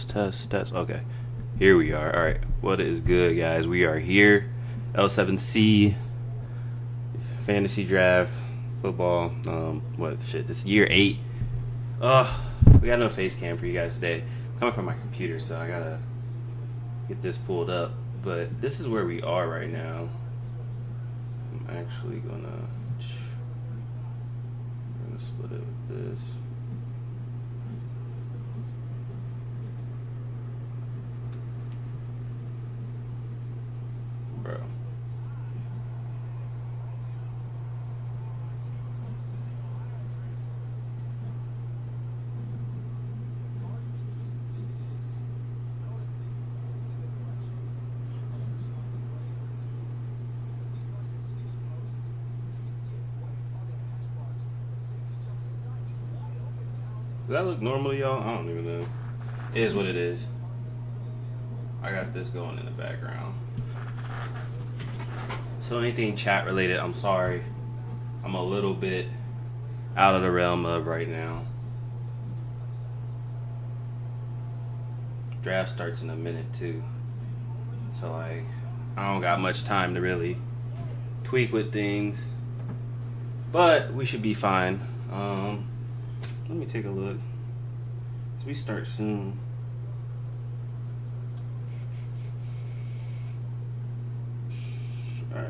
Test. Okay. Here we are. All right. What is good, guys? We are here. L7C fantasy draft football. This is year 8. We got no face cam for you guys today. I'm coming from my computer, so I gotta get this pulled up. But this is where we are right now. I'm actually gonna split it with this. Bro. Does that look normal, y'all? I don't even know. It is what it is. I got this going in the background. So anything chat related, I'm sorry. I'm a little bit out of the realm of right now. Draft starts in a minute too. So I don't got much time to really tweak with things. But we should be fine. Let me take a look. So we start soon. All right.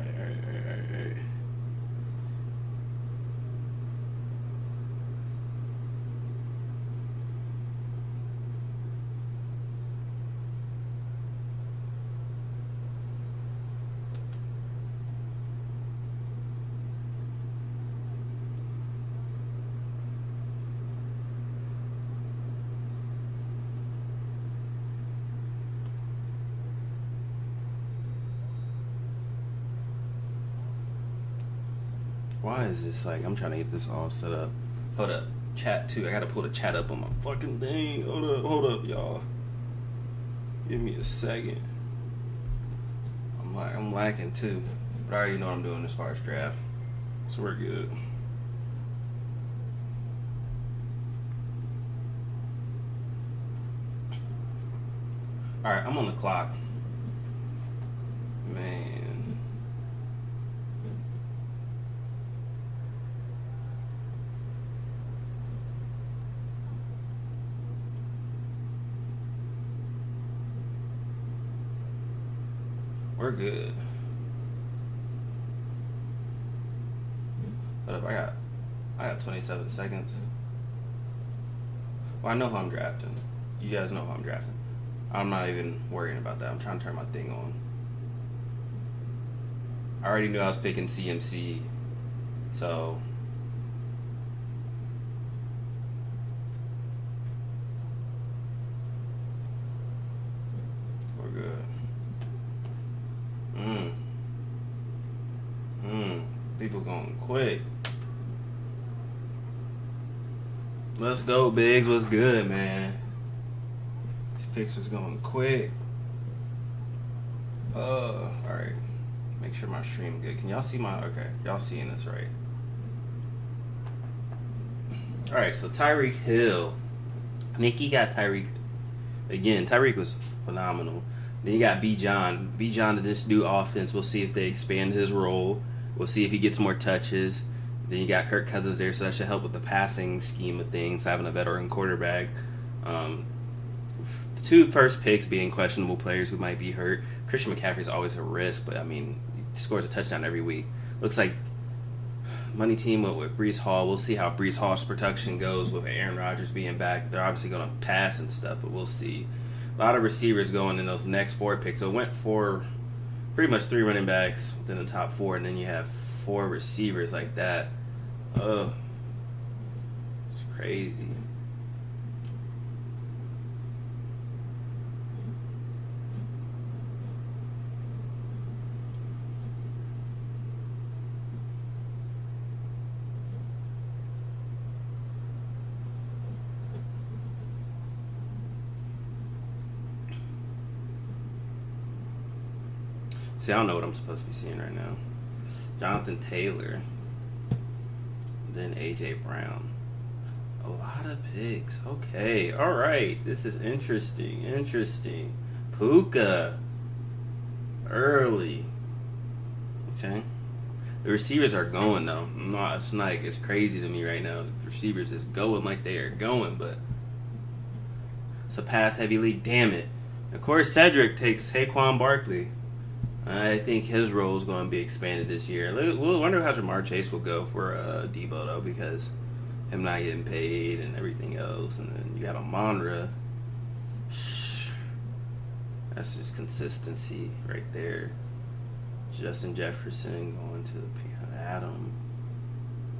Why is this like, I'm trying to get this all set up. Hold up, chat too. I gotta pull the chat up on my fucking thing. Hold up, y'all. Give me a second. I'm lacking too, but I already know what I'm doing as far as draft, so we're good. All right, I'm on the clock. Man. We're good. But if I got 27 seconds. Well, I know who I'm drafting. You guys know who I'm drafting. I'm not even worrying about that. I'm trying to turn my thing on. I already knew I was picking CMC, so we're good. People going quick. Let's go, Biggs. What's good, man? These picks is going quick. Alright. Make sure my stream good. Can y'all see my, okay, y'all seeing this right? Alright, so Tyreek Hill. Nikki got Tyreek again. Tyreek was phenomenal. Then you got B. John to this new offense. We'll see if they expand his role. We'll see if he gets more touches. Then you got Kirk Cousins there, so that should help with the passing scheme of things, having a veteran quarterback. The 2 first picks being questionable players who might be hurt. Christian McCaffrey's always a risk, but I mean, he scores a touchdown every week. Looks like money team with Breece Hall. We'll see how Breece Hall's production goes with Aaron Rodgers being back. They're obviously going to pass and stuff, but we'll see. A lot of receivers going in those next 4 picks. So it went for pretty much 3 running backs within the top 4, and then you have 4 receivers like that. It's crazy. See, I don't know what I'm supposed to be seeing right now. Jonathan Taylor. Then A.J. Brown. A lot of picks. Okay. All right. This is interesting. Interesting. Puka. Early. Okay. The receivers are going though. No, it's like it's crazy to me right now. The receivers is going like they are going, but it's a pass heavy league. Damn it. Of course, Cedric takes Saquon Barkley. I think his role is going to be expanded this year. We'll wonder how Jamar Chase will go for Debo though, because him not getting paid and everything else, and then you got Amonra. That's just consistency right there. Justin Jefferson going to Adam.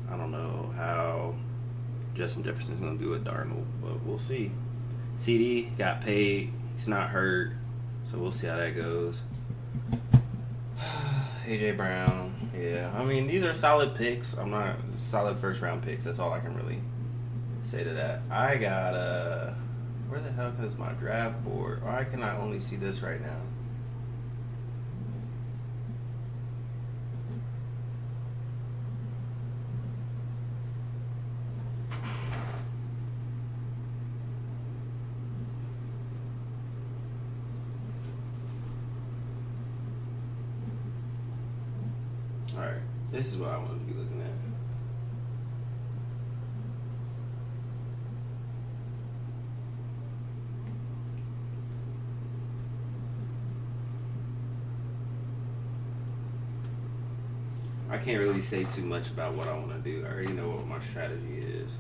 I don't know how Justin Jefferson's going to do with Darnold, but we'll see. CD got paid. He's not hurt, so we'll see how that goes. AJ Brown, yeah. I mean, these are solid picks. I'm not solid first round picks. That's all I can really say to that. I got where the hell is my draft board? Why can I only see this right now? Alright, this is what I want to be looking at. I can't really say too much about what I want to do. I already know what my strategy is.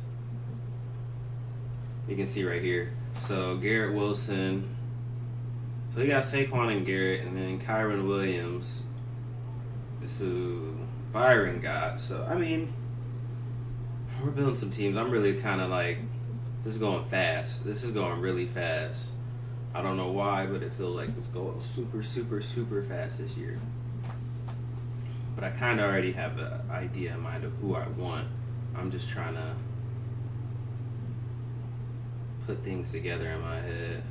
You can see right here. So Garrett Wilson. So you got Saquon and Garrett, and then Kyron Williams is who Byron got. So I mean, we're building some teams. I'm really kind of like, this is going fast. This is going really fast. I don't know why, but it feels like it's going super, super, super fast this year. But I kind of already have an idea in mind of who I want. I'm just trying to put things together in my head.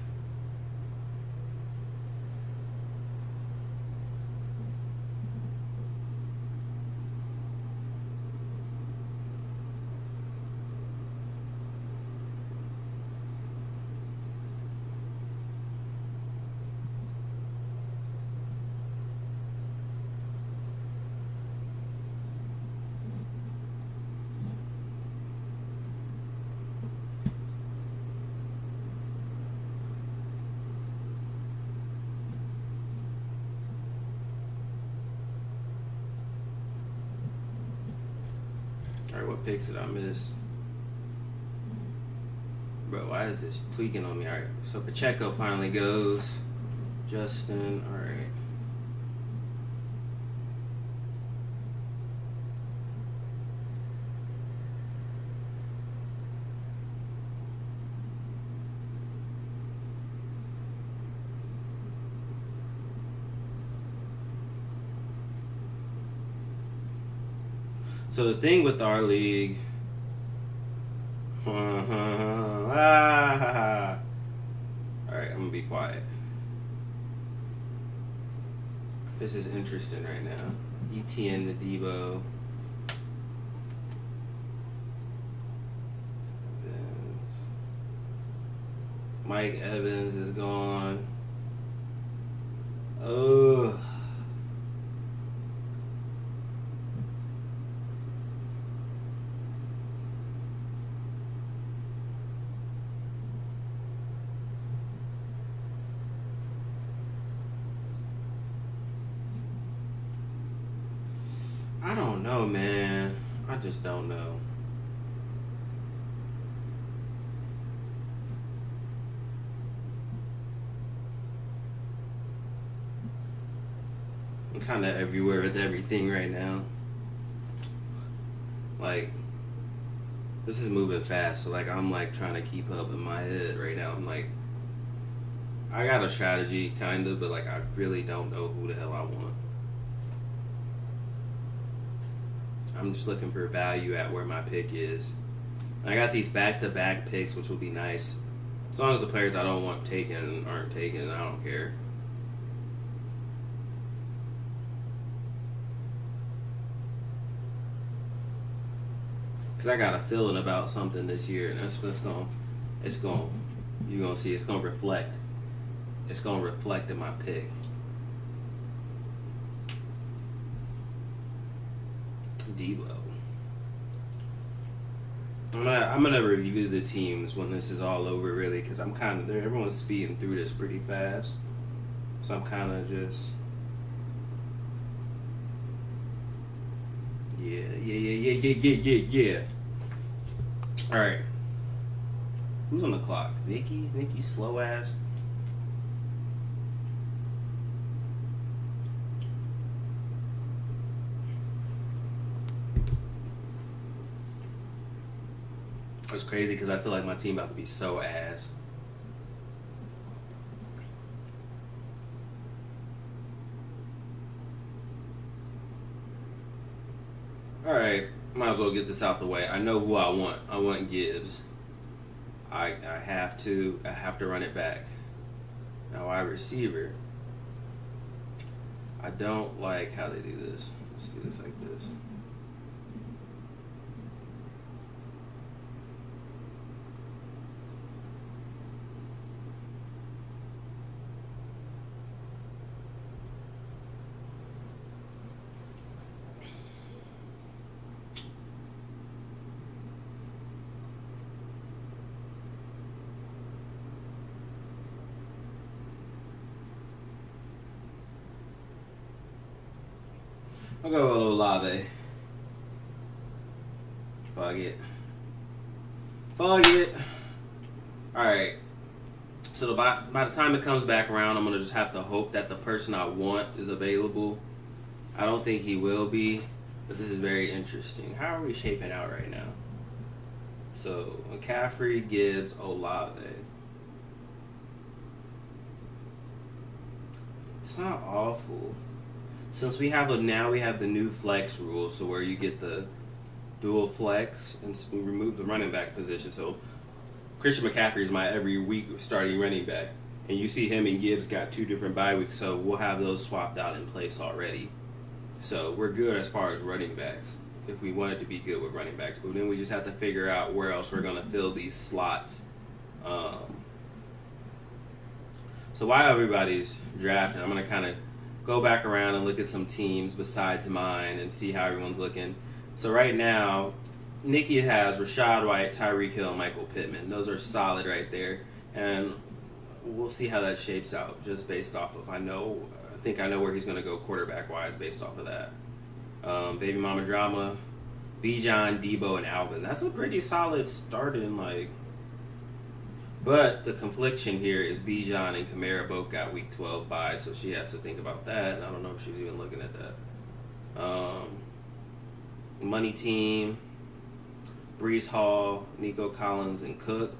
Alright, what picks did I miss? Bro, why is this tweaking on me? Alright, so Pacheco finally goes. Justin, alright. So the thing with our league, all right, I'm gonna be quiet. This is interesting right now. ETN to Debo. Mike Evans is gone. Ugh. I don't know, man. I just don't know. I'm kind of everywhere with everything right now. Like, this is moving fast, so like I'm like trying to keep up in my head right now. I'm like, I got a strategy kind of, but like I really don't know who the hell I want. I'm just looking for value at where my pick is. I got these back-to-back picks, which will be nice. As long as the players I don't want taken aren't taken, I don't care. Because I got a feeling about something this year, and you're going to see it's going to reflect. It's going to reflect in my pick. Debo. I'm gonna review the teams when this is all over, really, because I'm kind of there. Everyone's speeding through this pretty fast, so I'm kind of just yeah. All right, who's on the clock? Nikki, slow ass. It's crazy because I feel like my team about to be so ass. All right, might as well get this out the way. I know who I want. I want Gibbs. I have to run it back. Now, wide receiver. I don't like how they do this. Let's do this like this. I'll go with Olave. Fuck it. Alright. So by the time it comes back around, I'm going to just have to hope that the person I want is available. I don't think he will be, but this is very interesting. How are we shaping out right now? So, McCaffrey, Gibbs, Olave. It's not awful. Since we have the new flex rule, so where you get the dual flex, and we remove the running back position. So Christian McCaffrey is my every week starting running back, and you see him and Gibbs got 2 different bye weeks, so we'll have those swapped out in place already. So we're good as far as running backs, if we wanted to be good with running backs. But then we just have to figure out where else we're going to fill these slots. So while everybody's drafting, I'm going to kind of go back around and look at some teams besides mine and see how everyone's looking. So right now, Nikki has Rashad White, Tyreek Hill, and Michael Pittman. Those are solid right there. And we'll see how that shapes out just based off of I think I know where he's going to go quarterback-wise based off of that. Baby Mama Drama, Bijan, Debo, and Alvin. That's a pretty solid starting, But the confliction here is Bijan and Kamara both got Week 12 bye, so she has to think about that, and I don't know if she's even looking at that. Money Team, Brees Hall, Nico Collins, and Cook.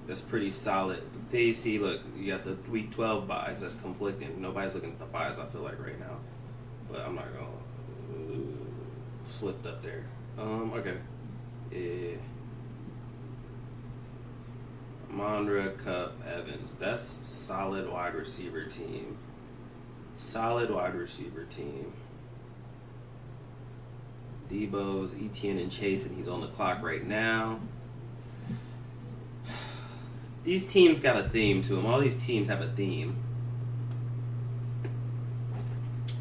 That's pretty solid. They see, look, you got the Week 12 buys. That's conflicting. Nobody's looking at the buys, I feel like, right now. But I'm not going to slipped up there. Okay. Yeah. Monra, Cup, Evans. That's solid wide receiver team. Debo's, Etienne, and Chase, and he's on the clock right now. These teams got a theme to them. All these teams have a theme.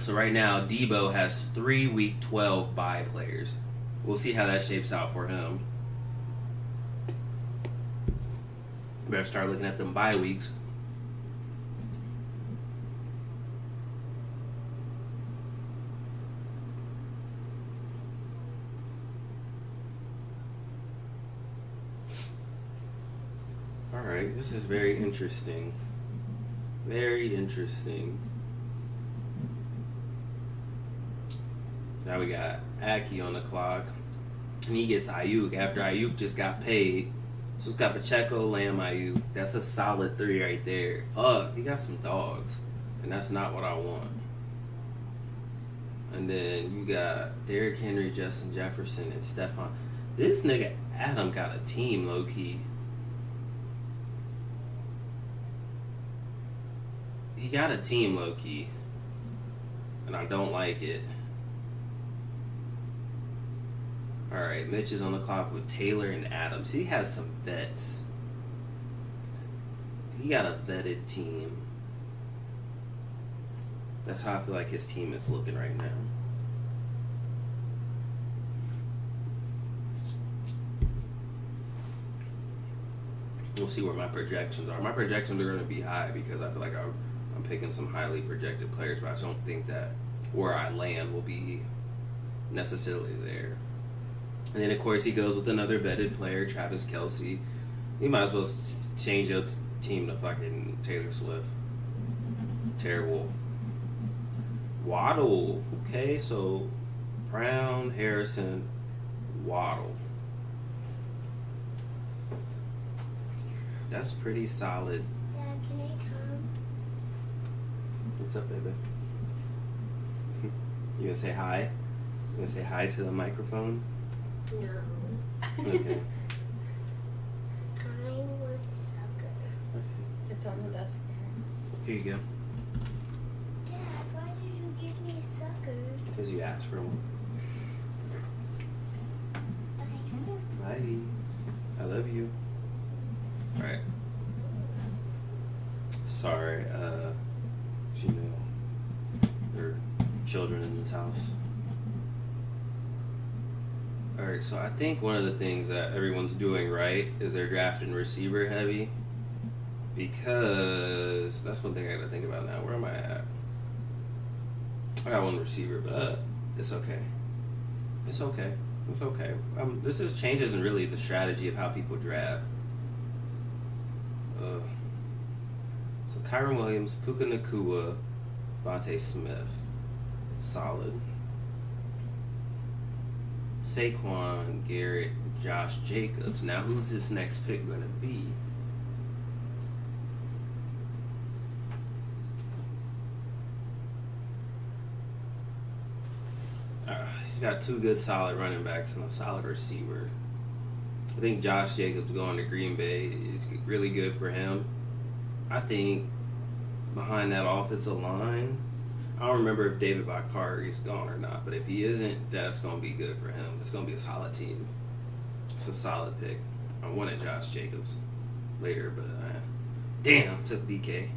So right now, Debo has 3 Week 12 bye players. We'll see how that shapes out for him. Better start looking at them bye weeks. Alright, this is very interesting. Very interesting. Now we got Aki on the clock. And he gets Ayuk after Ayuk just got paid. So it's got Pacheco, Lamb, Ayuk. That's a solid 3 right there. He got some dogs. And that's not what I want. And then you got Derrick Henry, Justin Jefferson, and Stephon. This nigga Adam got a team, low-key. He got a team, low-key. And I don't like it. All right, Mitch is on the clock with Taylor and Adams. He has some vets. He got a vetted team. That's how I feel like his team is looking right now. We'll see where my projections are. My projections are going to be high because I feel like I'm picking some highly projected players, but I don't think that where I land will be necessarily there. And then, of course, he goes with another vetted player, Travis Kelce. You might as well change your team to fucking Taylor Swift. Terrible. Waddle. Okay, so Brown, Harrison, Waddle. That's pretty solid. Dad, can I come? What's up, baby? You gonna say hi? You gonna say hi to the microphone? No. Okay. I want sucker. It's on the desk. Here you go. Dad, why did you give me a sucker? Because you asked for one. Okay. Bye. I love you. Alright. Sorry, you know, there are children in this house. Alright, so I think one of the things that everyone's doing right is they're drafting receiver heavy. Because that's one thing I gotta think about now. Where am I at? I got one receiver, but it's okay. It's okay. It's okay. This changes in really the strategy of how people draft. So Kyron Williams, Puka Nacua, Vontae Smith, solid. Saquon, Garrett, Josh Jacobs. Now, who's this next pick going to be? He's got two good solid running backs and a solid receiver. I think Josh Jacobs going to Green Bay is really good for him. I think behind that offensive line, I don't remember if David Bakari is gone or not, but if he isn't, that's going to be good for him. It's going to be a solid team. It's a solid pick. I wanted Josh Jacobs later, but damn, took DK.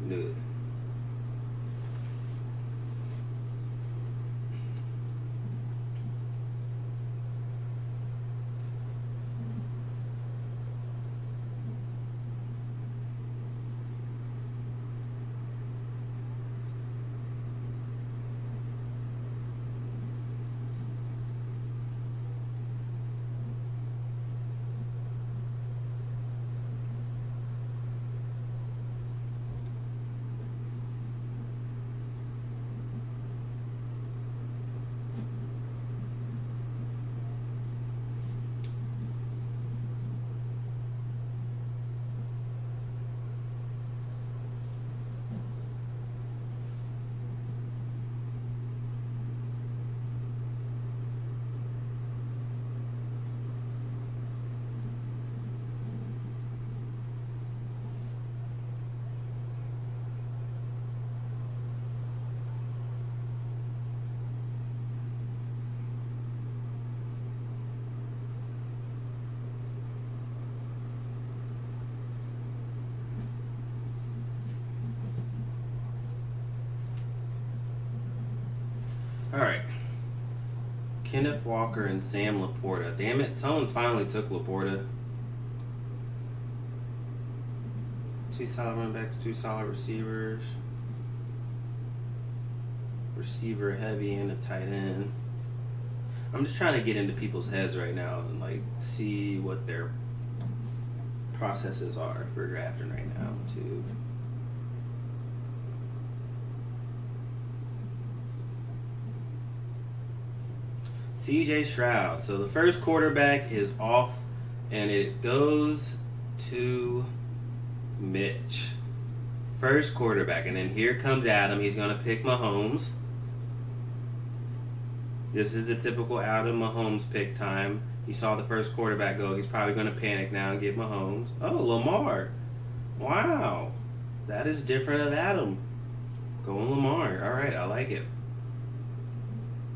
Knew it. All right. Kenneth Walker and Sam Laporta. Damn it, someone finally took Laporta. Two solid running backs, two solid receivers. Receiver heavy and a tight end. I'm just trying to get into people's heads right now and like see what their processes are for drafting right now too. CJ Stroud. So the first quarterback is off, and it goes to Mitch. First quarterback, and then here comes Adam. He's going to pick Mahomes. This is the typical Adam Mahomes pick time. He saw the first quarterback go. He's probably going to panic now and get Mahomes. Oh, Lamar. Wow. That is different of Adam. Going Lamar. All right, I like it.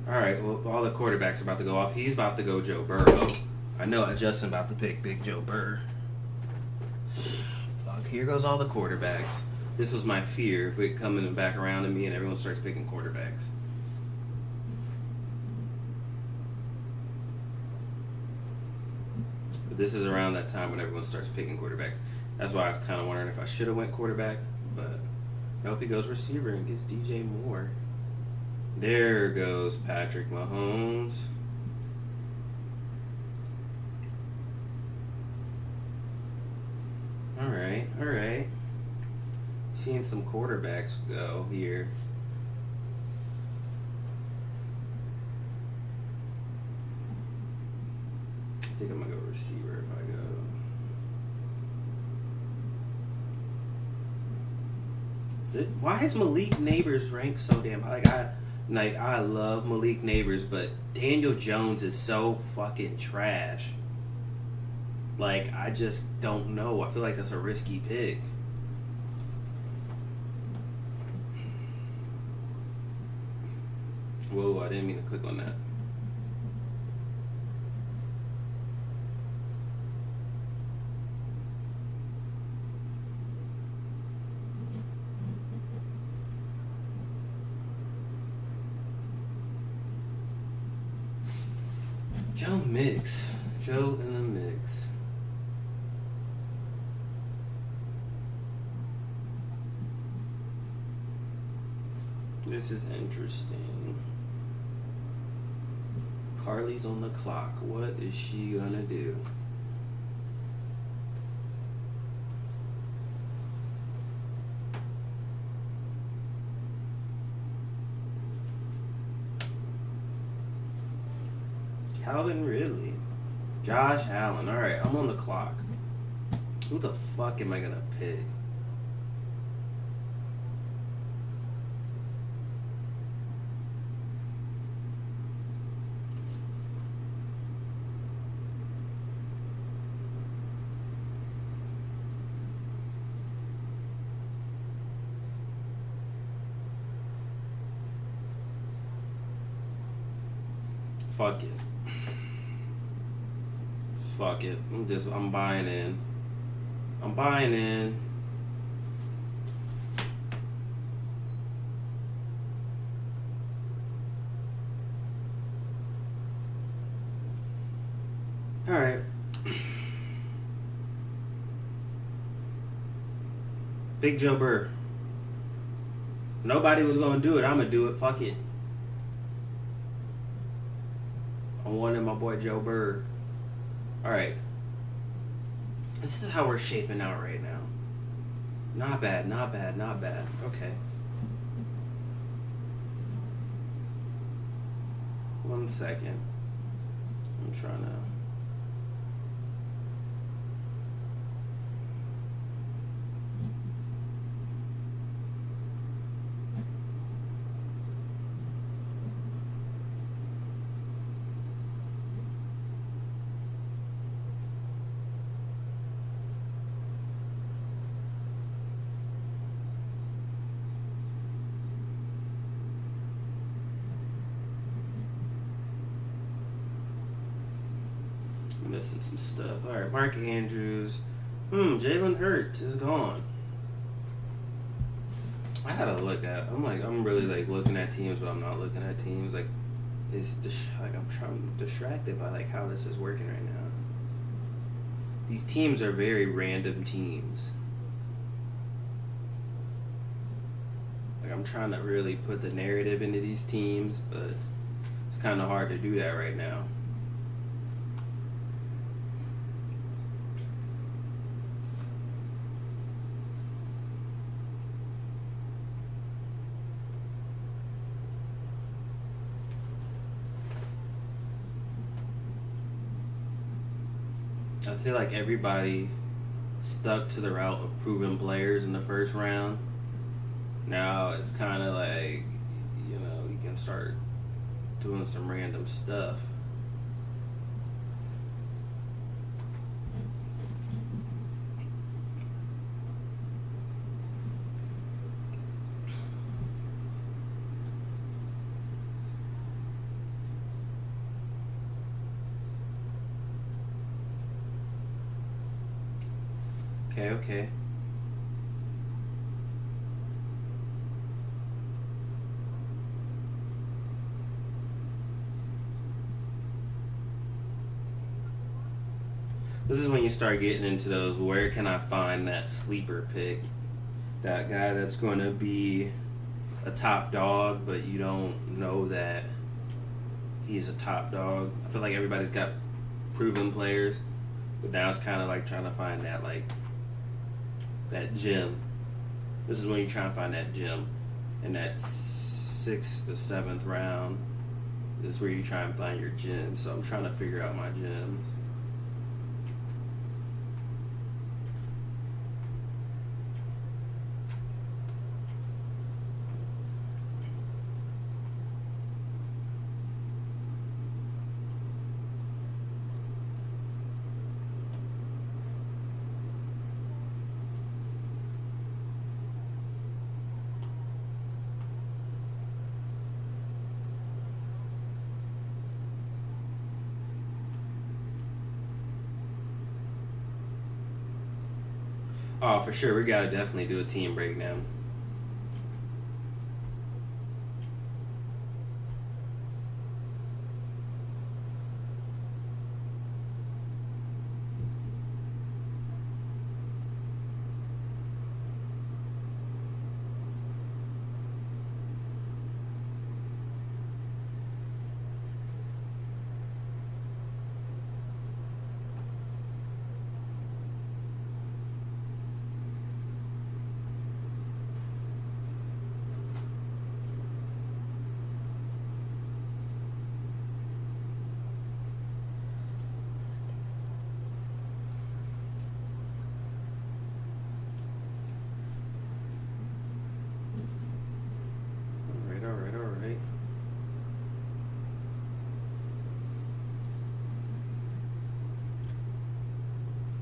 All right, well, all the quarterbacks are about to go off. He's about to go Joe Burrow. I know Justin about to pick Big Joe Burr. Fuck, here goes all the quarterbacks. This was my fear if it coming back around to me and everyone starts picking quarterbacks. But this is around that time when everyone starts picking quarterbacks. That's why I was kind of wondering if I should have went quarterback, but nope, he goes receiver and gets DJ Moore. There goes Patrick Mahomes. All right. Seeing some quarterbacks go here. I think I'm gonna go receiver if I go. Why is Malik Neighbors ranked so damn high? I love Malik Neighbors, but Daniel Jones is so fucking trash. Like, I just don't know. I feel like that's a risky pick. Whoa, I didn't mean to click on that. Joe in the mix. This is interesting. Carly's on the clock. What is she gonna do? Calvin Ridley. Josh Allen. Alright, I'm on the clock. Who the fuck am I gonna pick? Fuck it. Fuck it. I'm buying in. I'm buying in. Alright. Big Joe Burr. Nobody was gonna do it. I'm gonna do it. Fuck it. I wanted my boy Joe Burr. Alright. This is how we're shaping out right now. Not bad, not bad, not bad. Okay. 1 second. I'm trying to... missing some stuff. Alright, Mark Andrews. Jalen Hurts is gone. I gotta look at... I'm really like looking at teams, but I'm not looking at teams. Like, I'm distracted by like how this is working right now. These teams are very random teams. Like, I'm trying to really put the narrative into these teams, but it's kind of hard to do that right now. I feel like everybody stuck to the route of proven players in the first round. Now it's kind of like, you can start doing some random stuff. Okay, okay. This is when you start getting into those, where can I find that sleeper pick? That guy that's going to be a top dog, but you don't know that he's a top dog. I feel like everybody's got proven players, but now it's kind of like trying to find that, like, that gem. This is when you try and find that gem in that 6th to 7th round. This is where you try and find your gems. So I'm trying to figure out my gems. Oh, for sure. We gotta definitely do a team breakdown.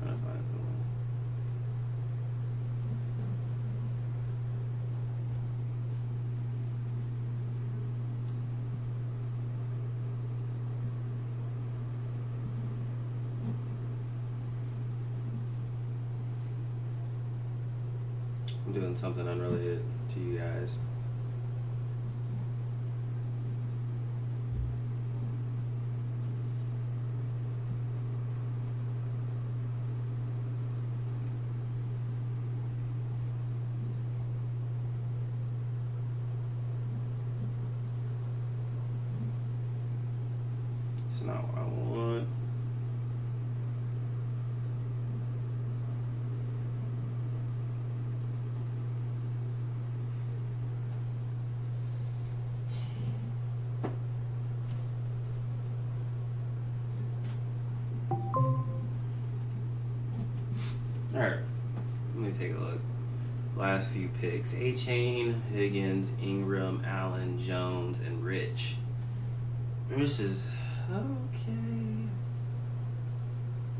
Alright. I'm doing something unrelated to you guys. It's not what I want. Alright, let me take a look. Last few picks: A-Chain, Higgins, Ingram, Allen, Jones, and Rich. This is okay.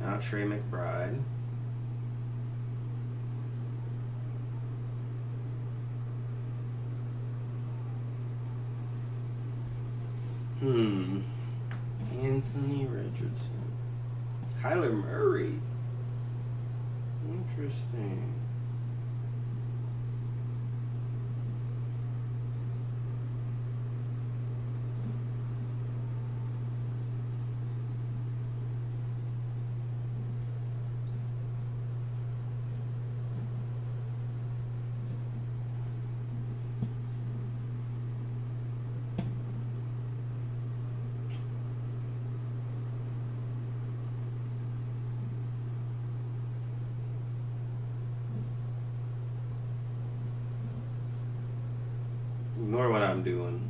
Now Trey McBride. Anthony Richardson. Kyler Murray. Interesting. Ignore what I'm doing.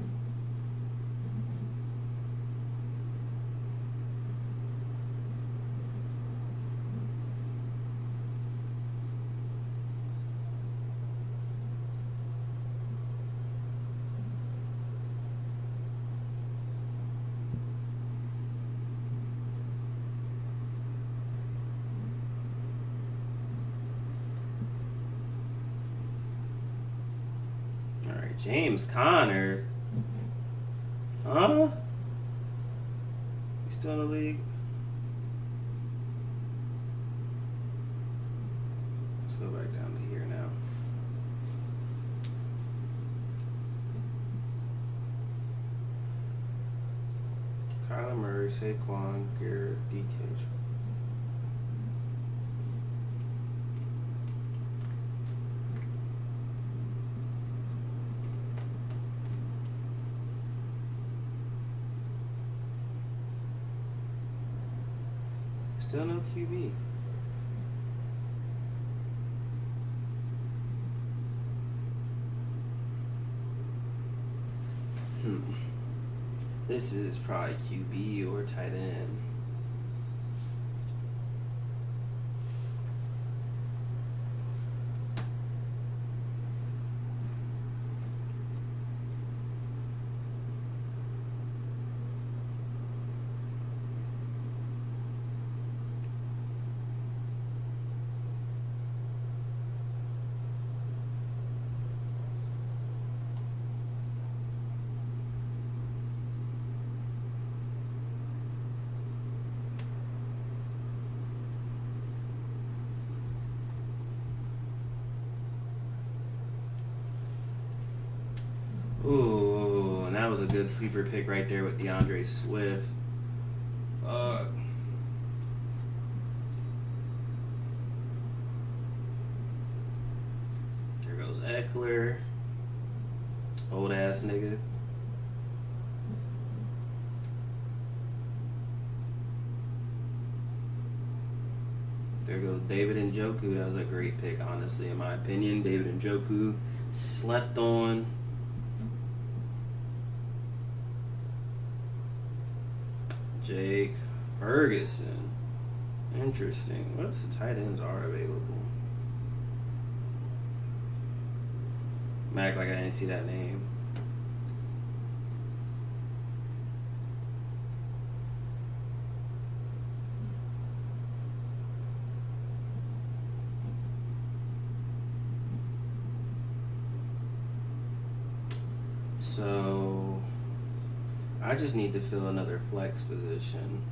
James Conner. Huh? He's still in the league? go back down to here now. Kyler Murray, Saquon, Garrett, DK. Still no QB. This is probably QB or tight end. Ooh, and that was a good sleeper pick right there with DeAndre Swift. Fuck. There goes Eckler. Old ass nigga. There goes David Njoku. That was a great pick, honestly, in my opinion. David Njoku slept on. Jake Ferguson. Interesting. What's the tight ends are available? Mac, like I didn't see that name. So I just need to fill another flex position.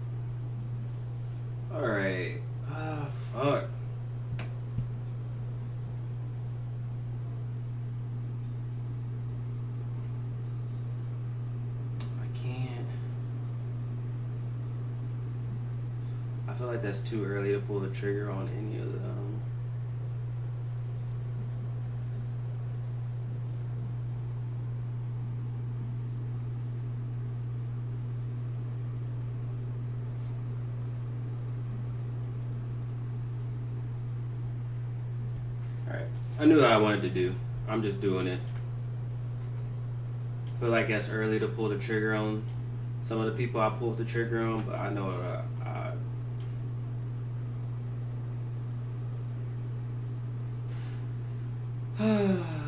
Alright. Ah, fuck. I can't. I feel like that's too early to pull the trigger on any of them. I knew what I wanted to do. I'm just doing it. Feel like it's early to pull the trigger on some of the people I pulled the trigger on, but I know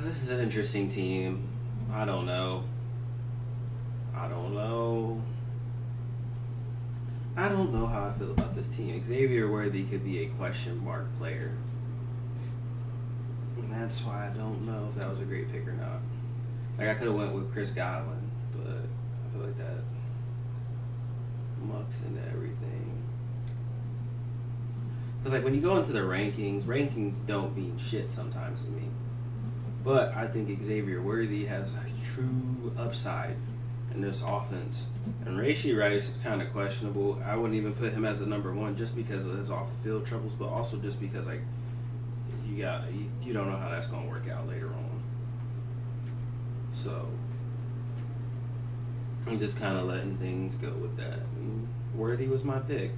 this is an interesting team. I don't know. I don't know how I feel about this team. Xavier Worthy could be a question mark player. That's why I don't know if that was a great pick or not. Like, I could have went with Chris Godwin, but I feel like that mucks into everything. Because, like, when you go into the rankings don't mean shit sometimes to me. But I think Xavier Worthy has a true upside in this offense. And Rashee Rice is kind of questionable. I wouldn't even put him as a number one just because of his off-the-field troubles, but also just because, like, you don't know how that's going to work out later on. So I'm just kind of letting things go with that. I mean, Worthy was my pick.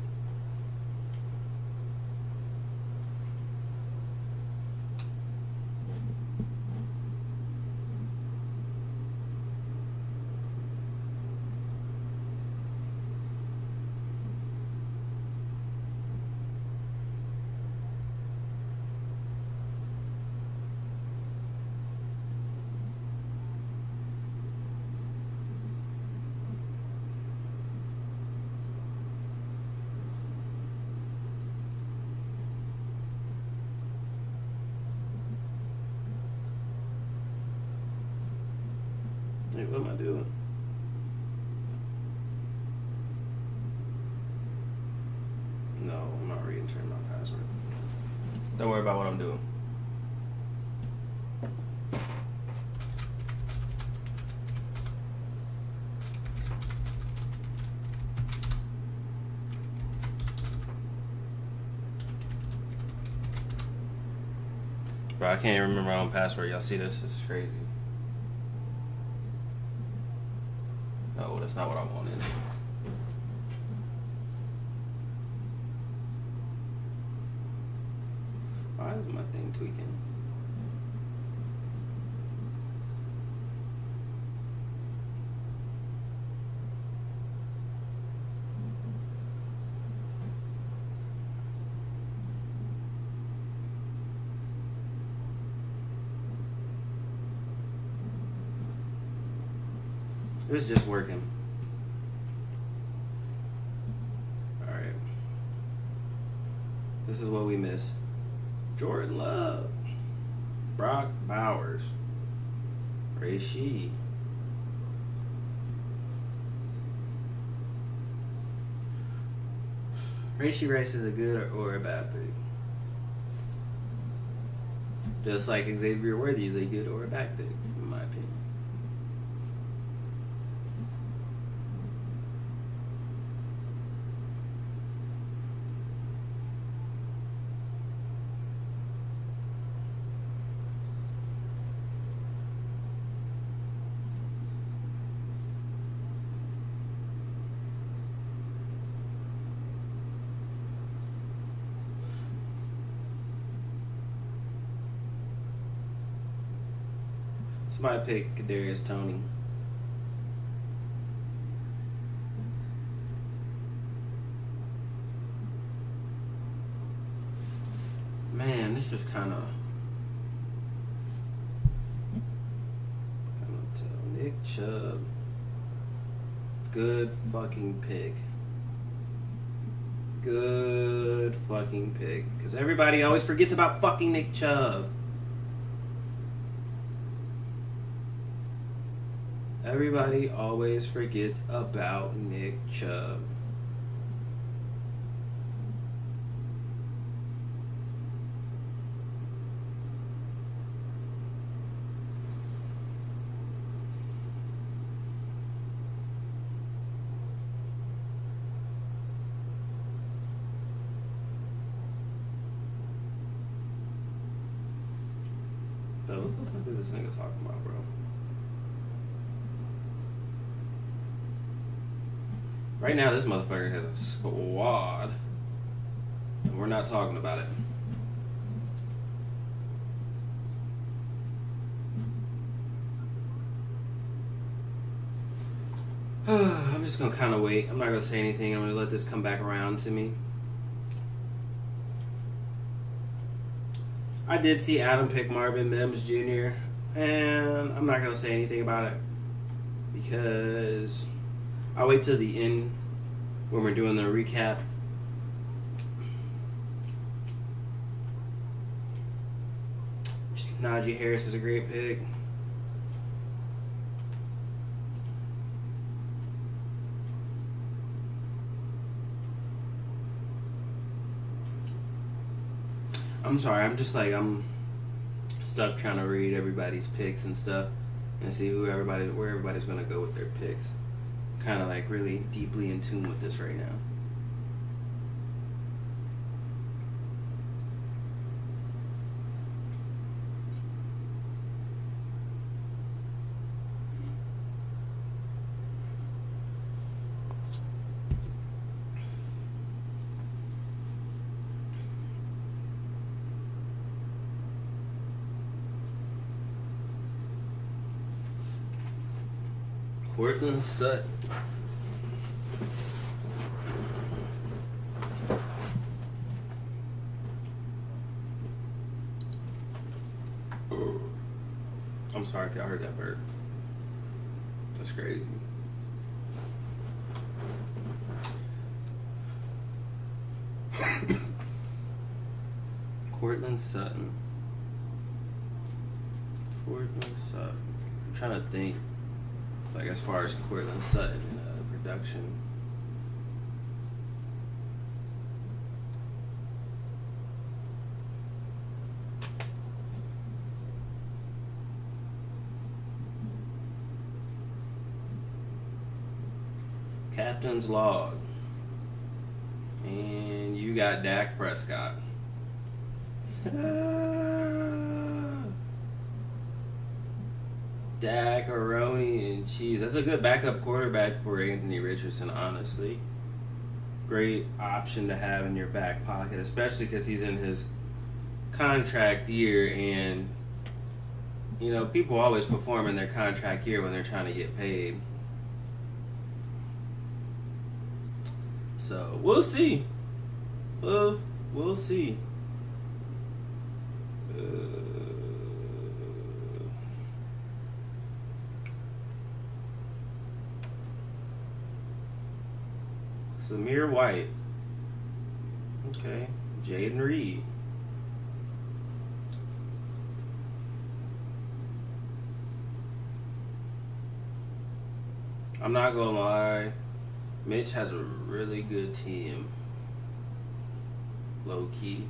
Hey, what am I doing? No, I'm not re-entering my password. Don't worry about what I'm doing. Bro, I can't even remember my own password. Y'all see this? This is crazy. No, that's not what I wanted. Why is my thing tweaking? It's just working. Alright. This is what we miss. Jordan Love. Brock Bowers. Ray Shee. Ray Shee Rice is a good or a bad pick. Just like Xavier Worthy is a good or a bad pick, in my opinion. Somebody pick Kadarius Toney. Man, this is kind of Nick Chubb. Good fucking pick. Good fucking pick. Because everybody always forgets about fucking Nick Chubb. Everybody always forgets about Nick Chubb. So what the fuck is this nigga talking about, bro? Right now, this motherfucker has a squad, and we're not talking about it. I'm just gonna kind of wait. I'm not gonna say anything. I'm gonna let this come back around to me. I did see Adam pick Marvin Mims Jr., and I'm not gonna say anything about it because I'll wait till the end when we're doing the recap. Najee Harris is a great pick. I'm sorry, I'm stuck trying to read everybody's picks and stuff and see where everybody's gonna go with their picks. Kind of like really deeply in tune with this right now. Cortland Sutton. I'm sorry if y'all heard that bird. That's crazy. Cortland Sutton. Cortland Sutton. I'm trying to think. Like as far as Cortland Sutton production. Captain's log. And you got Dak Prescott. Macaroni and cheese. That's a good backup quarterback for Anthony Richardson, honestly. Great option to have in your back pocket, especially because he's in his contract year, and you know people always perform in their contract year when they're trying to get paid. So we'll see. We'll see. Samir White. Okay. Jaden Reed. I'm not gonna lie. Mitch has a really good team. Low key.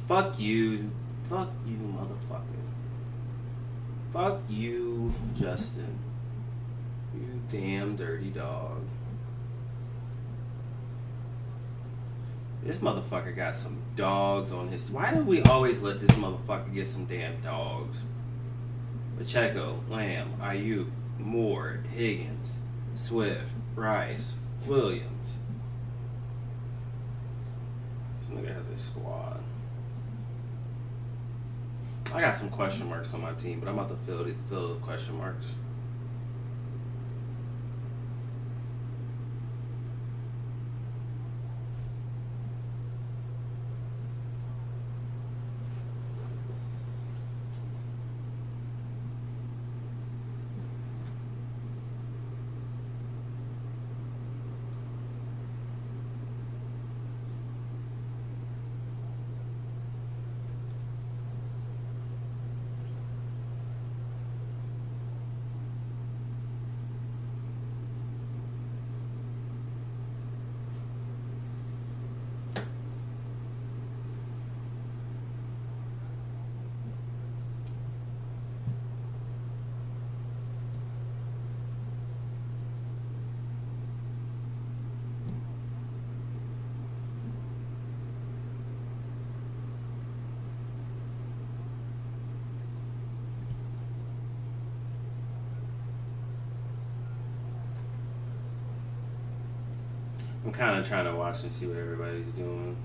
Fuck you. Fuck you, motherfucker. Fuck you, Justin. You damn dirty dog. This motherfucker got some dogs on his... Why do we always let this motherfucker get some damn dogs? Pacheco, Lamb, Ayuk, Moore, Higgins, Swift, Rice, Williams. This nigga has a squad. I got some question marks on my team, but I'm about to fill the question marks. I'm kind of trying to watch and see what everybody's doing.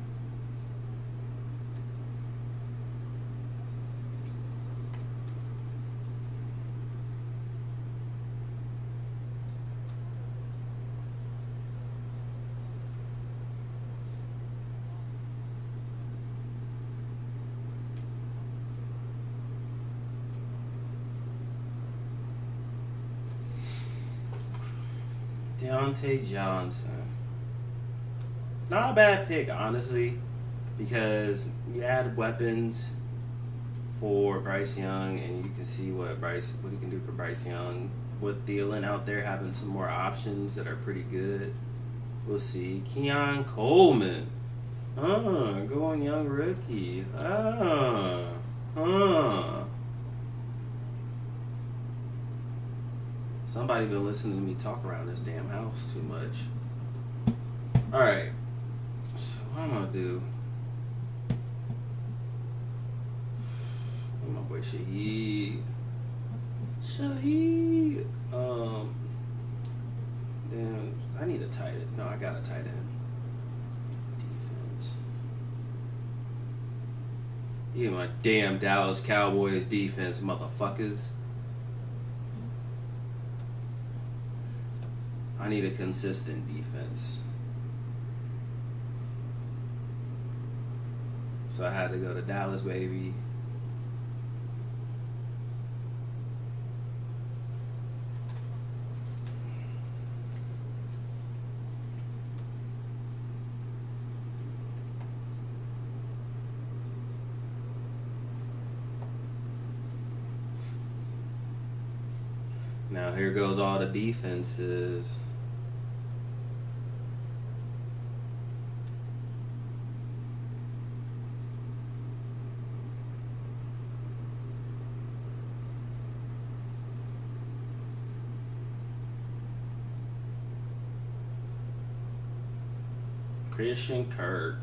Deontay Johnson. Not a bad pick, honestly, because you add weapons for Bryce Young, and you can see what he can do for Bryce Young. With Thielen out there having some more options that are pretty good, we'll see. Keon Coleman, going young rookie, Somebody been listening to me talk around this damn house too much. All right. So what I'm gonna do? My boy Shaheed. Then I need a tight end. No, I got a tight end. Defense. Yeah, my damn Dallas Cowboys defense, motherfuckers. I need a consistent defense. So I had to go to Dallas, baby. Now here goes all the defenses. Christian Kirk.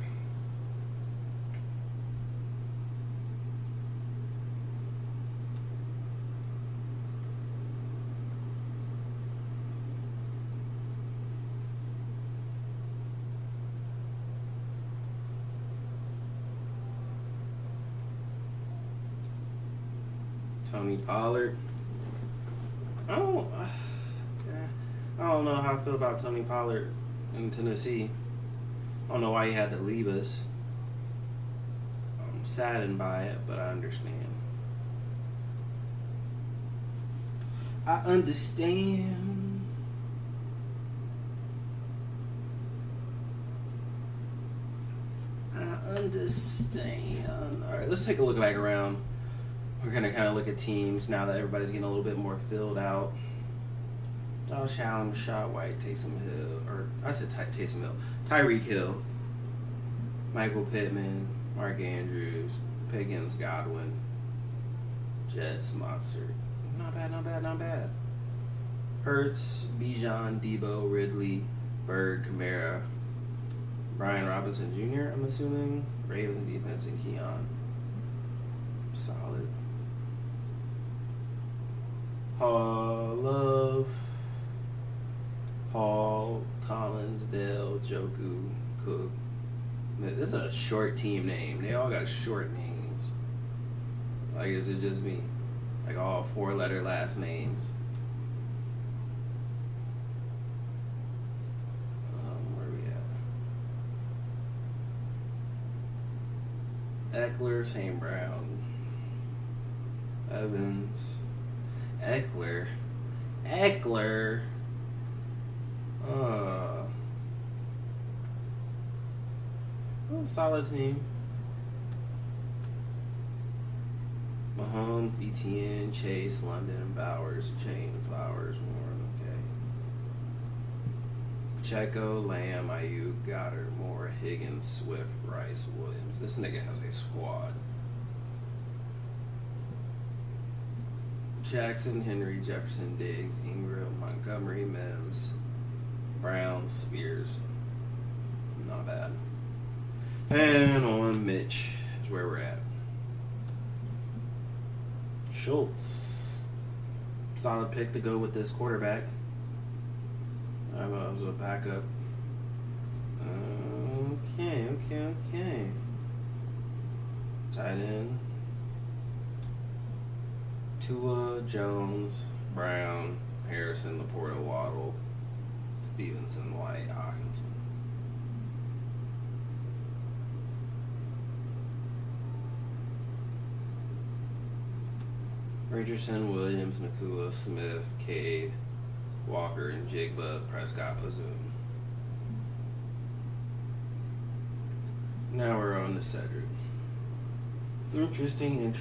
Tony Pollard. I don't, I don't know how I feel about Tony Pollard in Tennessee. I don't know why he had to leave us. I'm saddened by it, but I understand. I understand. I understand. All right, let's take a look back around. We're going to kind of look at teams now that everybody's getting a little bit more filled out. Josh Allen, Rashad White, Taysom Hill, or I said Taysom Hill, Tyreek Hill, Michael Pittman, Mark Andrews, Pickens, Godwin, Jets, Mostert. Not bad, not bad, not bad. Hurts, Bijan, Debo, Ridley, Bird, Kamara, Brian Robinson Jr., I'm assuming, Ravens defense, and Keon. Solid. Love, Hall, Collins, Dell, Joku, Cook. Man, this is a short team name. They all got short names. Like, is it just me? Like, all 4-letter last names. Where we at? Eckler, St. Brown. Evans. Eckler. Solid team. Mahomes, Etienne, Chase, London, Bowers, Chain, Flowers, Warren, okay. Pacheco, Lamb, Ayuk, Goddard, Moore, Higgins, Swift, Rice, Williams. This nigga has a squad. Jackson, Henry, Jefferson, Diggs, Ingram, Montgomery, Mims, Brown, Spears. Not bad. And on Mitch is where we're at. Schultz. Solid pick to go with this quarterback. I was a backup. Okay. Tight end. Tua, Jones, Brown, Harrison, Laporta, Waddle, Stevenson, White, Hawkinson. Richardson, Williams, Nakua, Smith, Cade, Walker, and Jigba, Prescott, Bazoom. Now we're on to Cedric. Interesting.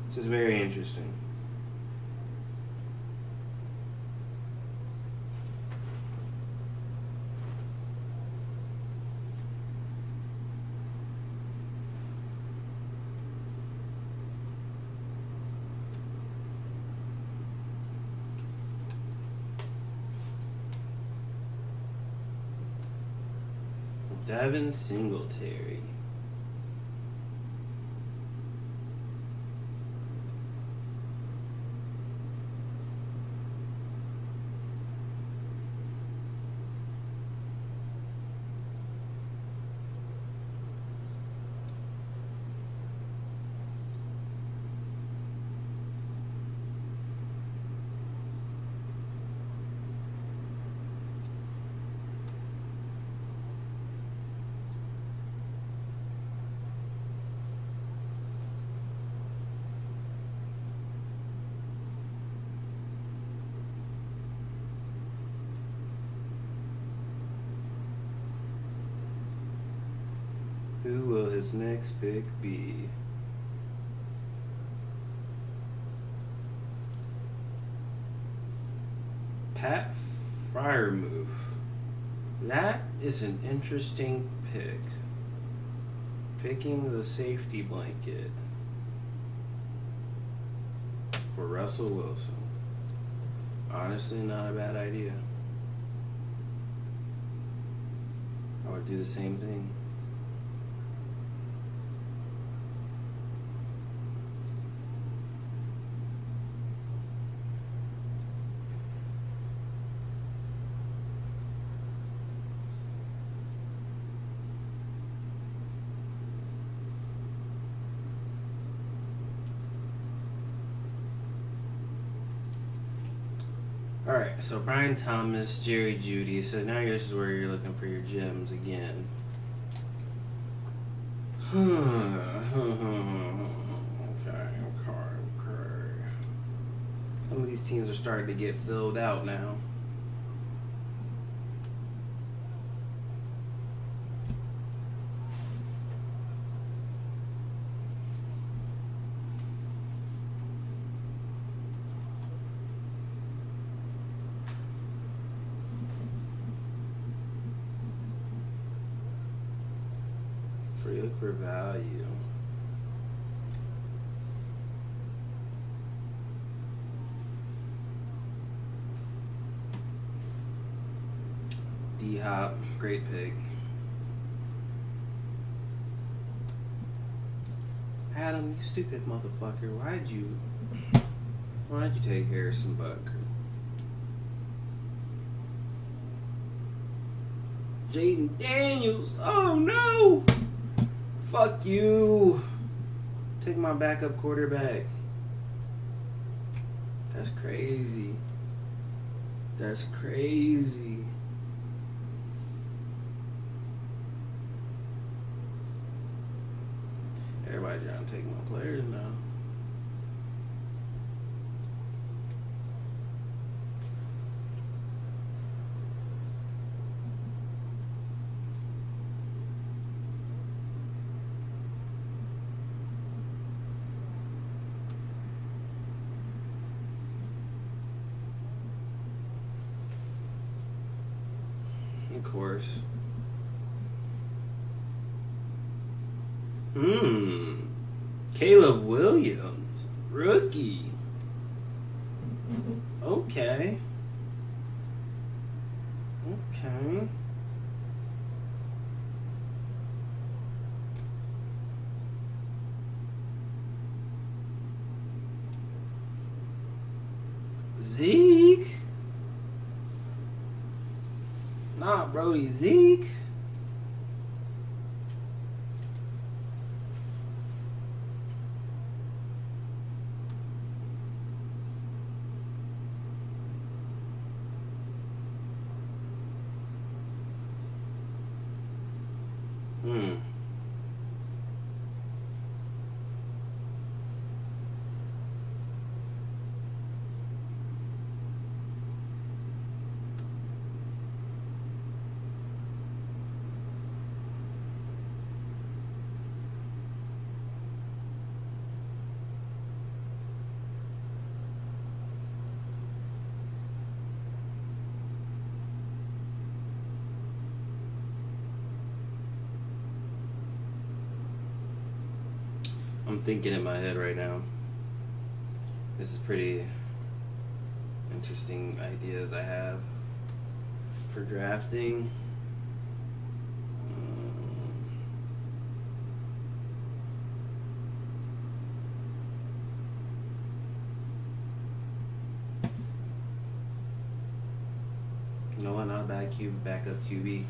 This is very interesting. Devin Singletary. Who will his next pick be? Pat Fryermuth. That is an interesting pick. Picking the safety blanket for Russell Wilson. Honestly, not a bad idea. I would do the same thing. All right, so Brian Thomas, Jerry Jeudy. So now this is where you're looking for your gems again. Okay. Some of these teams are starting to get filled out now. So you look for value. D-Hop, great pick. Adam, you stupid motherfucker. Why'd you take Harrison Butker? Jaden Daniels. Oh no! Fuck you. Take my backup quarterback. That's crazy. That's crazy. Everybody trying to take my players now. Of course. Caleb Williams, rookie. Okay. Zeke. Not Brody, Zeke. I'm thinking in my head right now. This is pretty interesting ideas I have for drafting. You know what? Not a backup QB.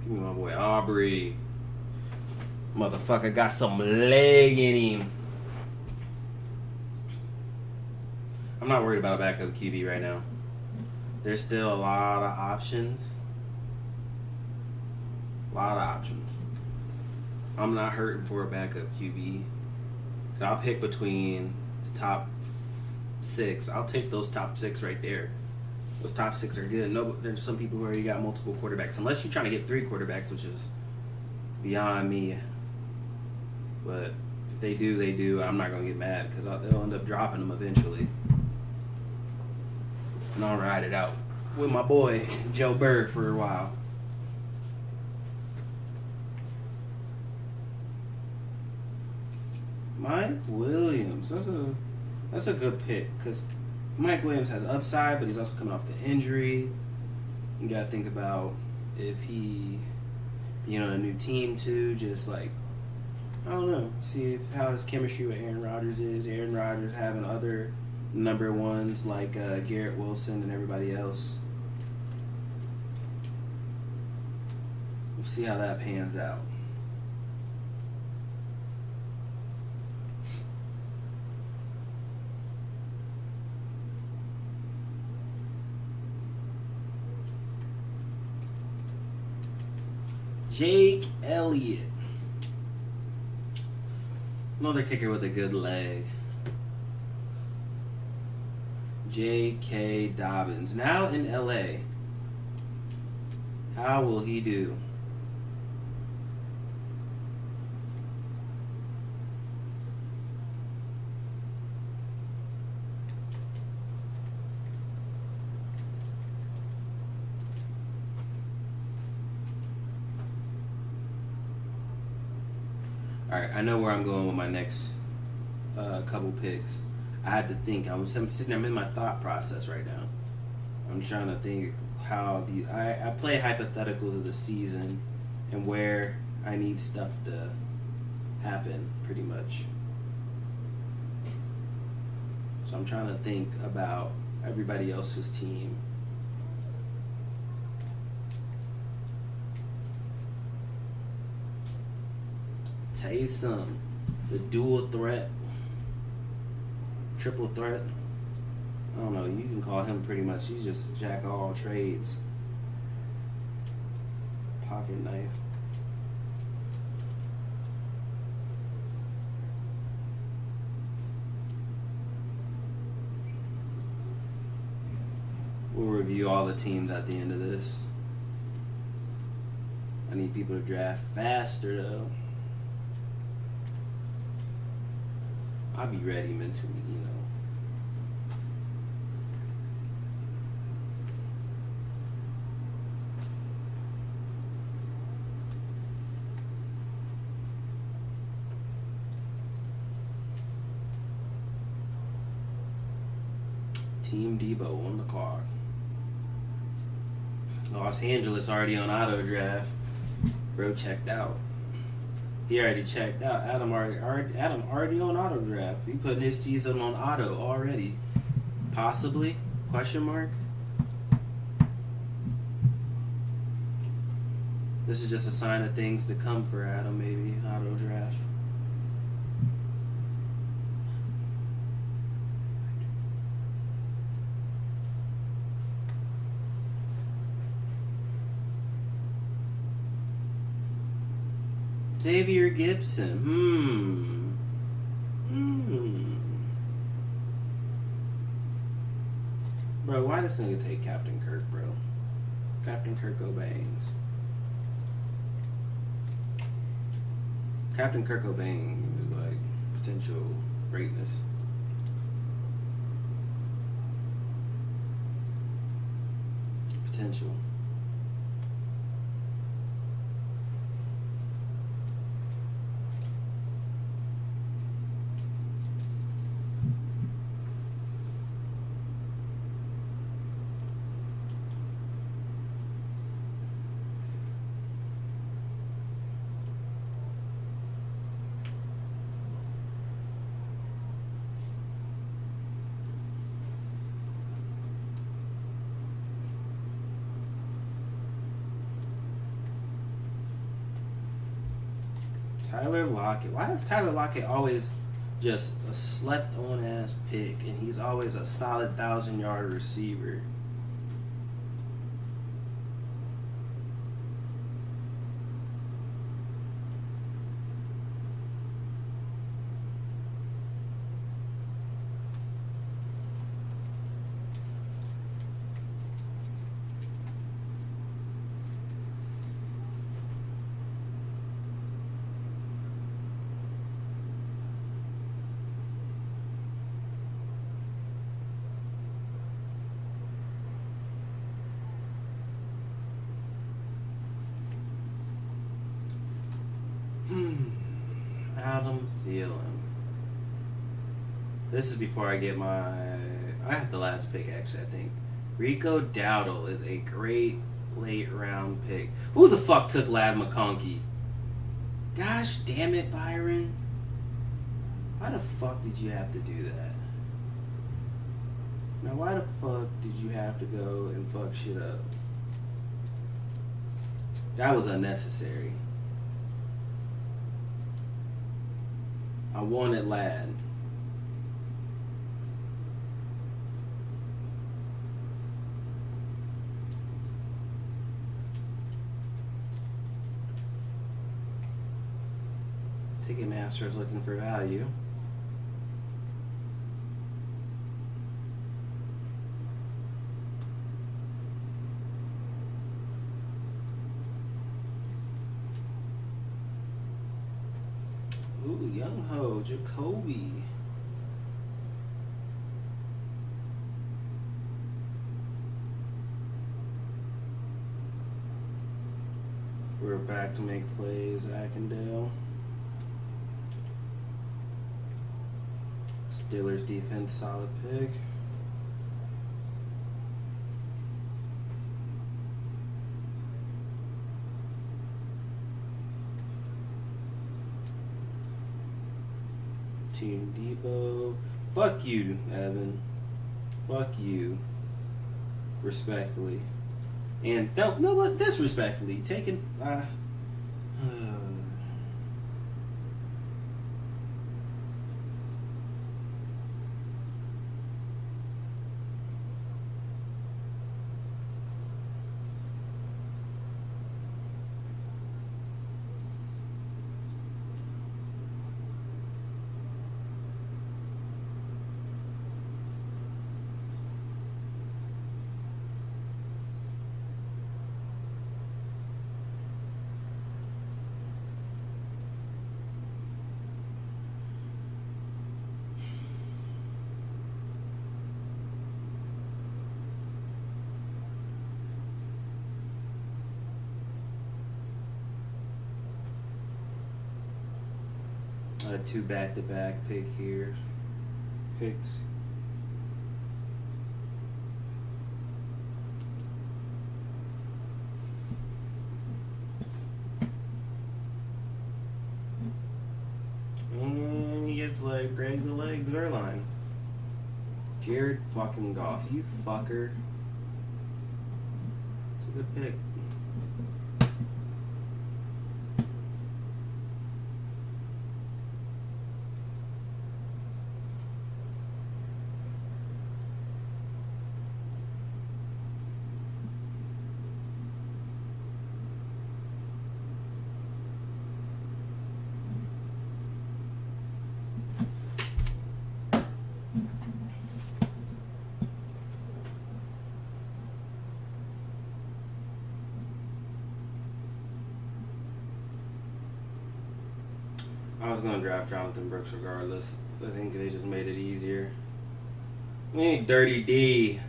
Give me my boy Aubrey. Motherfucker got some leg in him. I'm not worried about a backup QB right now. There's still a lot of options. I'm not hurting for a backup QB. I'll pick between the top 6. I'll take those top 6 right there. Those top 6 are good. No, there's some people who already got multiple quarterbacks. Unless you're trying to get 3 quarterbacks, which is beyond me. But if they do, they do. I'm not gonna get mad because they'll end up dropping them eventually. And I'll ride it out with my boy Joe Burr for a while. Mike Williams. That's a good pick because Mike Williams has upside, but he's also coming off the injury. You gotta think about if he, on a new team too. Just like, I don't know. See how his chemistry with Aaron Rodgers is. Aaron Rodgers having other number ones like Garrett Wilson and everybody else. We'll see how that pans out. Jake Elliott. Another kicker with a good leg. J.K. Dobbins. Now in L.A. How will he do? Alright, I know where I'm going with my next couple picks. I had to think. I'm sitting there, I'm in my thought process right now. I'm trying to think how I play hypotheticals of the season and where I need stuff to happen, pretty much. So I'm trying to think about everybody else's team. Taysom, the dual threat, triple threat. I don't know. You can call him pretty much. He's just jack of all trades. Pocket knife. We'll review all the teams at the end of this. I need people to draft faster though. I'll be ready mentally, Team Debo on the clock. Los Angeles already on auto draft. Bro checked out. He already checked out. Adam already on auto draft. He put his season on auto already. Possibly? Question mark? This is just a sign of things to come for Adam, maybe. Auto draft. Xavier Gibson. Bro, why this nigga take Captain Kirk, bro? Captain Kirk O'Bangs. Captain Kirk O'Bang is like potential greatness. Potential. Tyler Lockett. Why is Tyler Lockett always just a slept-on ass pick, and he's always a solid 1,000-yard receiver? Adam Thielen. This is before I get my. I have the last pick actually. I think Rico Dowdle is a great late round pick. Who the fuck took Lad McConkey? Gosh damn it, Byron. Why the fuck did you have to do that? Now, why the fuck did you have to go and fuck shit up? That was unnecessary. I wanted Lad. Ticketmaster is looking for value. Ooh, Young Ho, Jacoby. We're back to make plays, Ackendale. Steelers defense, solid pick. Team Depot. Fuck you, Evan. Fuck you. Respectfully. And no, but disrespectfully. Taking two back-to-back picks. And he gets like Greg the leg Zerline. Jared fucking Goff, you fucker. It's a good pick. I was gonna draft Jonathan Brooks regardless. I think they just made it easier. Dirty D.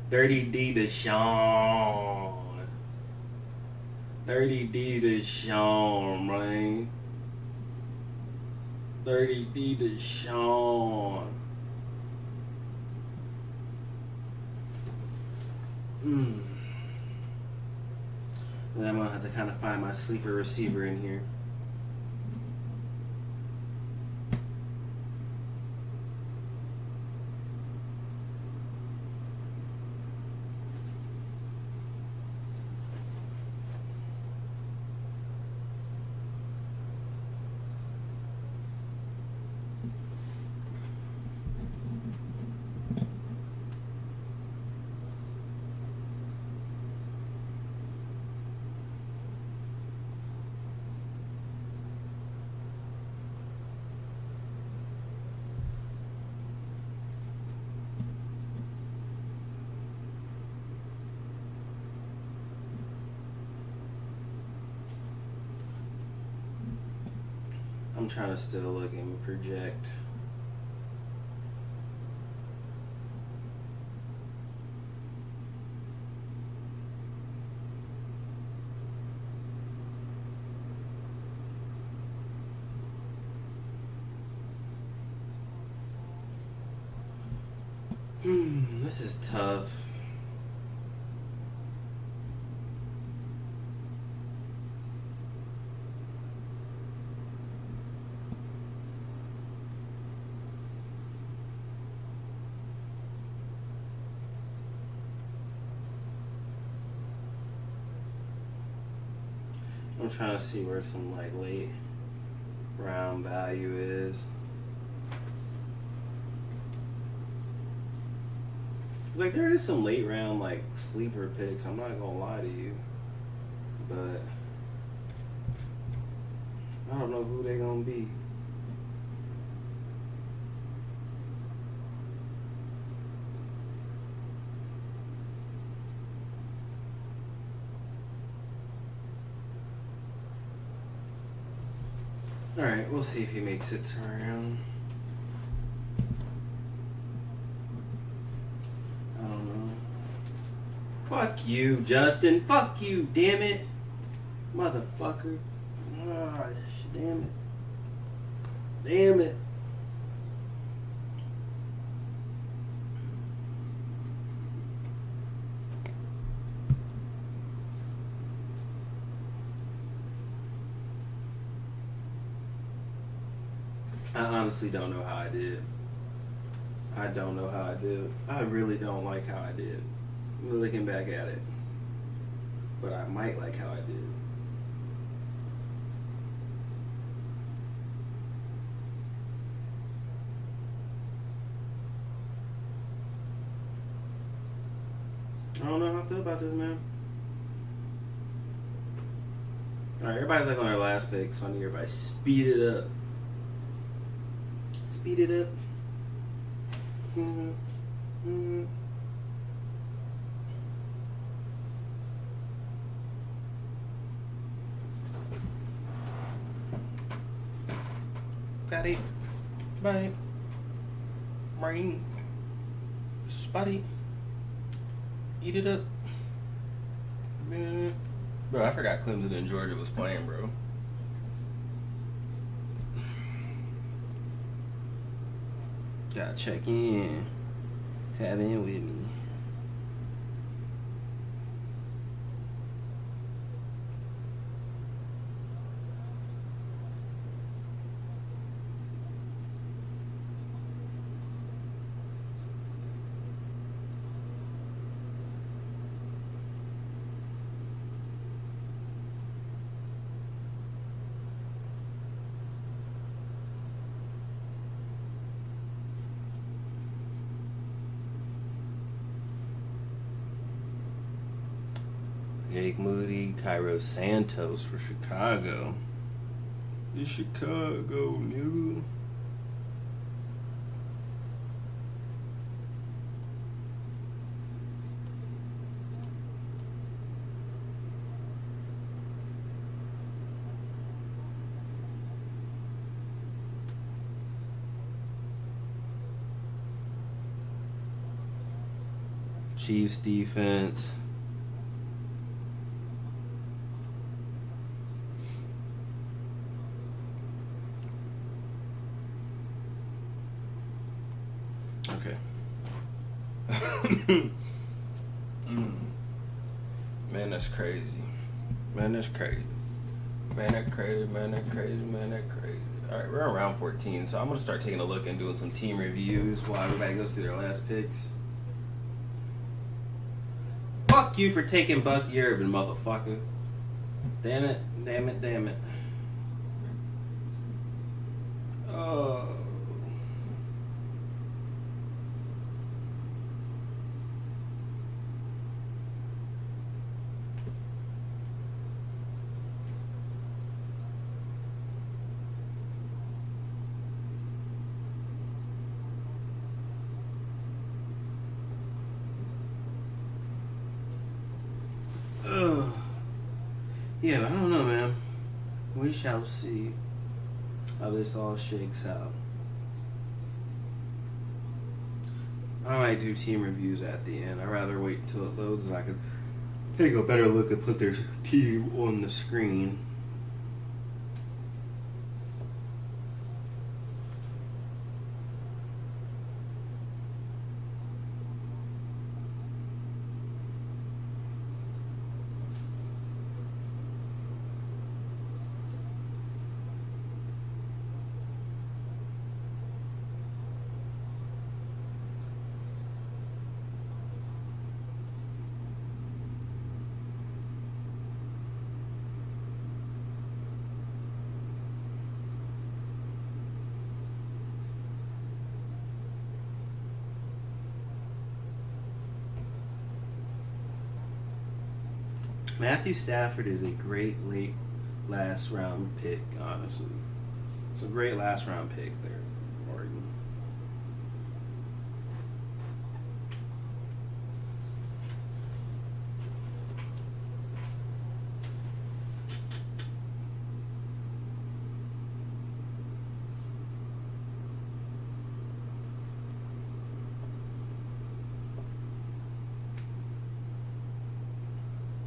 Dirty D to Sean. Dirty D to Sean, man. Dirty D to Sean. Then I'm gonna have to kind of find my sleeper receiver in here. I'm trying to still look and project. This is tough. I'm trying to see where some like late round value is. Like there is some late round like sleeper picks. I'm not gonna lie to you, but I don't know who they gonna be. All right, we'll see if he makes it to around. I don't know. Fuck you, Justin. Fuck you, damn it. Motherfucker. Ah, damn it. Damn it. I honestly don't know how I did. I don't know how I did. I really don't like how I did. Looking back at it. But I might like how I did. I don't know how I feel about this, man. Alright, everybody's like on their last pick, so I need everybody to speed it up. Speed it up. Got it. Buddy. Brain. Spotty. Eat it up. Bro, I forgot Clemson and Georgia was playing, bro. Gotta check in. Tab in with me. Jake Moody, Cairo Santos for Chicago. It's Chicago, nigga. Chiefs defense. Okay. Man, that's crazy. Man, that's crazy. Man, that's crazy. Man, that's crazy. Man, that's crazy. All right, we're on round 14, so I'm going to start taking a look and doing some team reviews while everybody goes through their last picks. Fuck you for taking Buck Irvin, motherfucker. Damn it, damn it, damn it. Oh. Yeah, I don't know, man. We shall see how this all shakes out. I might do team reviews at the end. I'd rather wait until it loads and I can take a better look and put their team on the screen. Matthew Stafford is a great late last round pick, honestly. It's a great last round pick there, Oregon.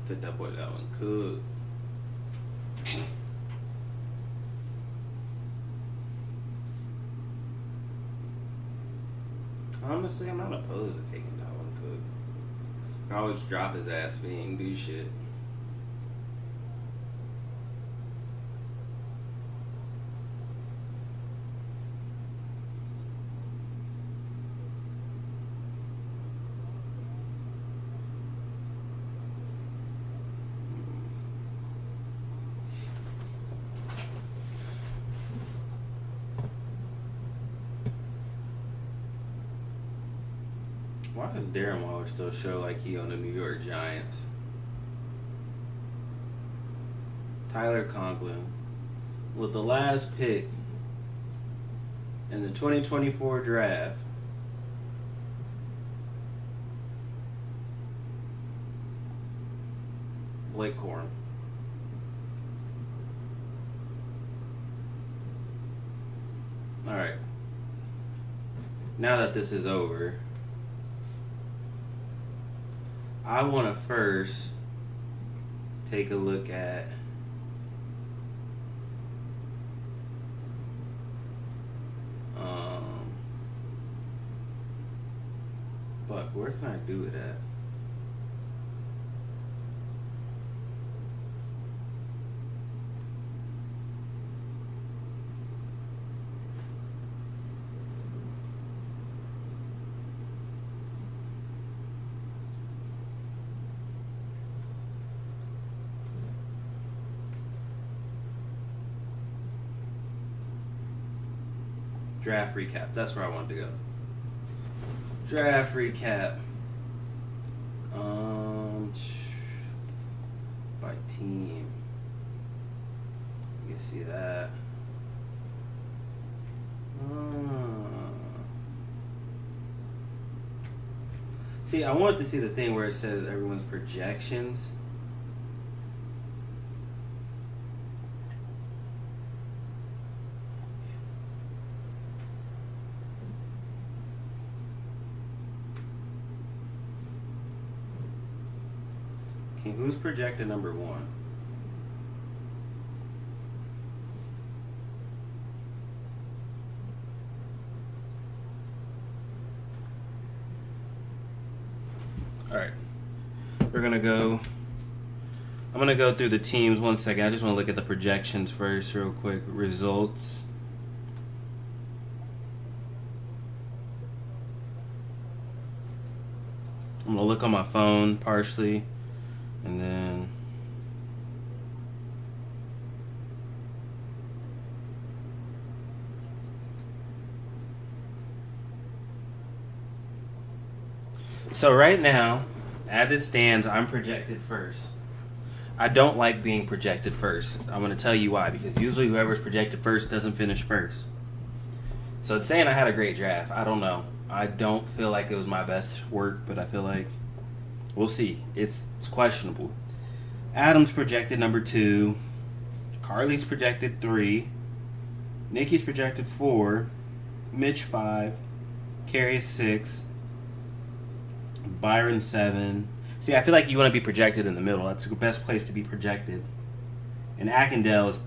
Take that boy that one could. Honestly, I'm not opposed to taking that one could. I always drop his ass being do shit. Why does Darren Waller still show like he on the New York Giants? Tyler Conklin with the last pick in the 2024 draft. Blake Corum. All right. Now that this is over, I want to first take a look at but where can I do it at? Draft recap. That's where I wanted to go. Draft recap. By team. You can see that. See, I wanted to see the thing where it says everyone's projections. Who's projected number one? All right, we're gonna go. I'm gonna go through the teams. 1 second. I just want to look at the projections first, real quick. Results. I'm gonna look on my phone partially. And then so right now, as it stands, I'm projected first. I don't like being projected first. I'm going to tell you why, because usually whoever's projected first doesn't finish first. So it's saying I had a great draft. I don't know. I don't feel like it was my best work, but I feel like we'll see. It's questionable. Adam's projected number 2. Carly's projected 3. Nikki's projected 4. Mitch 5. Carrie 6. Byron 7. See, I feel like you want to be projected in the middle. That's the best place to be projected. And Akindale is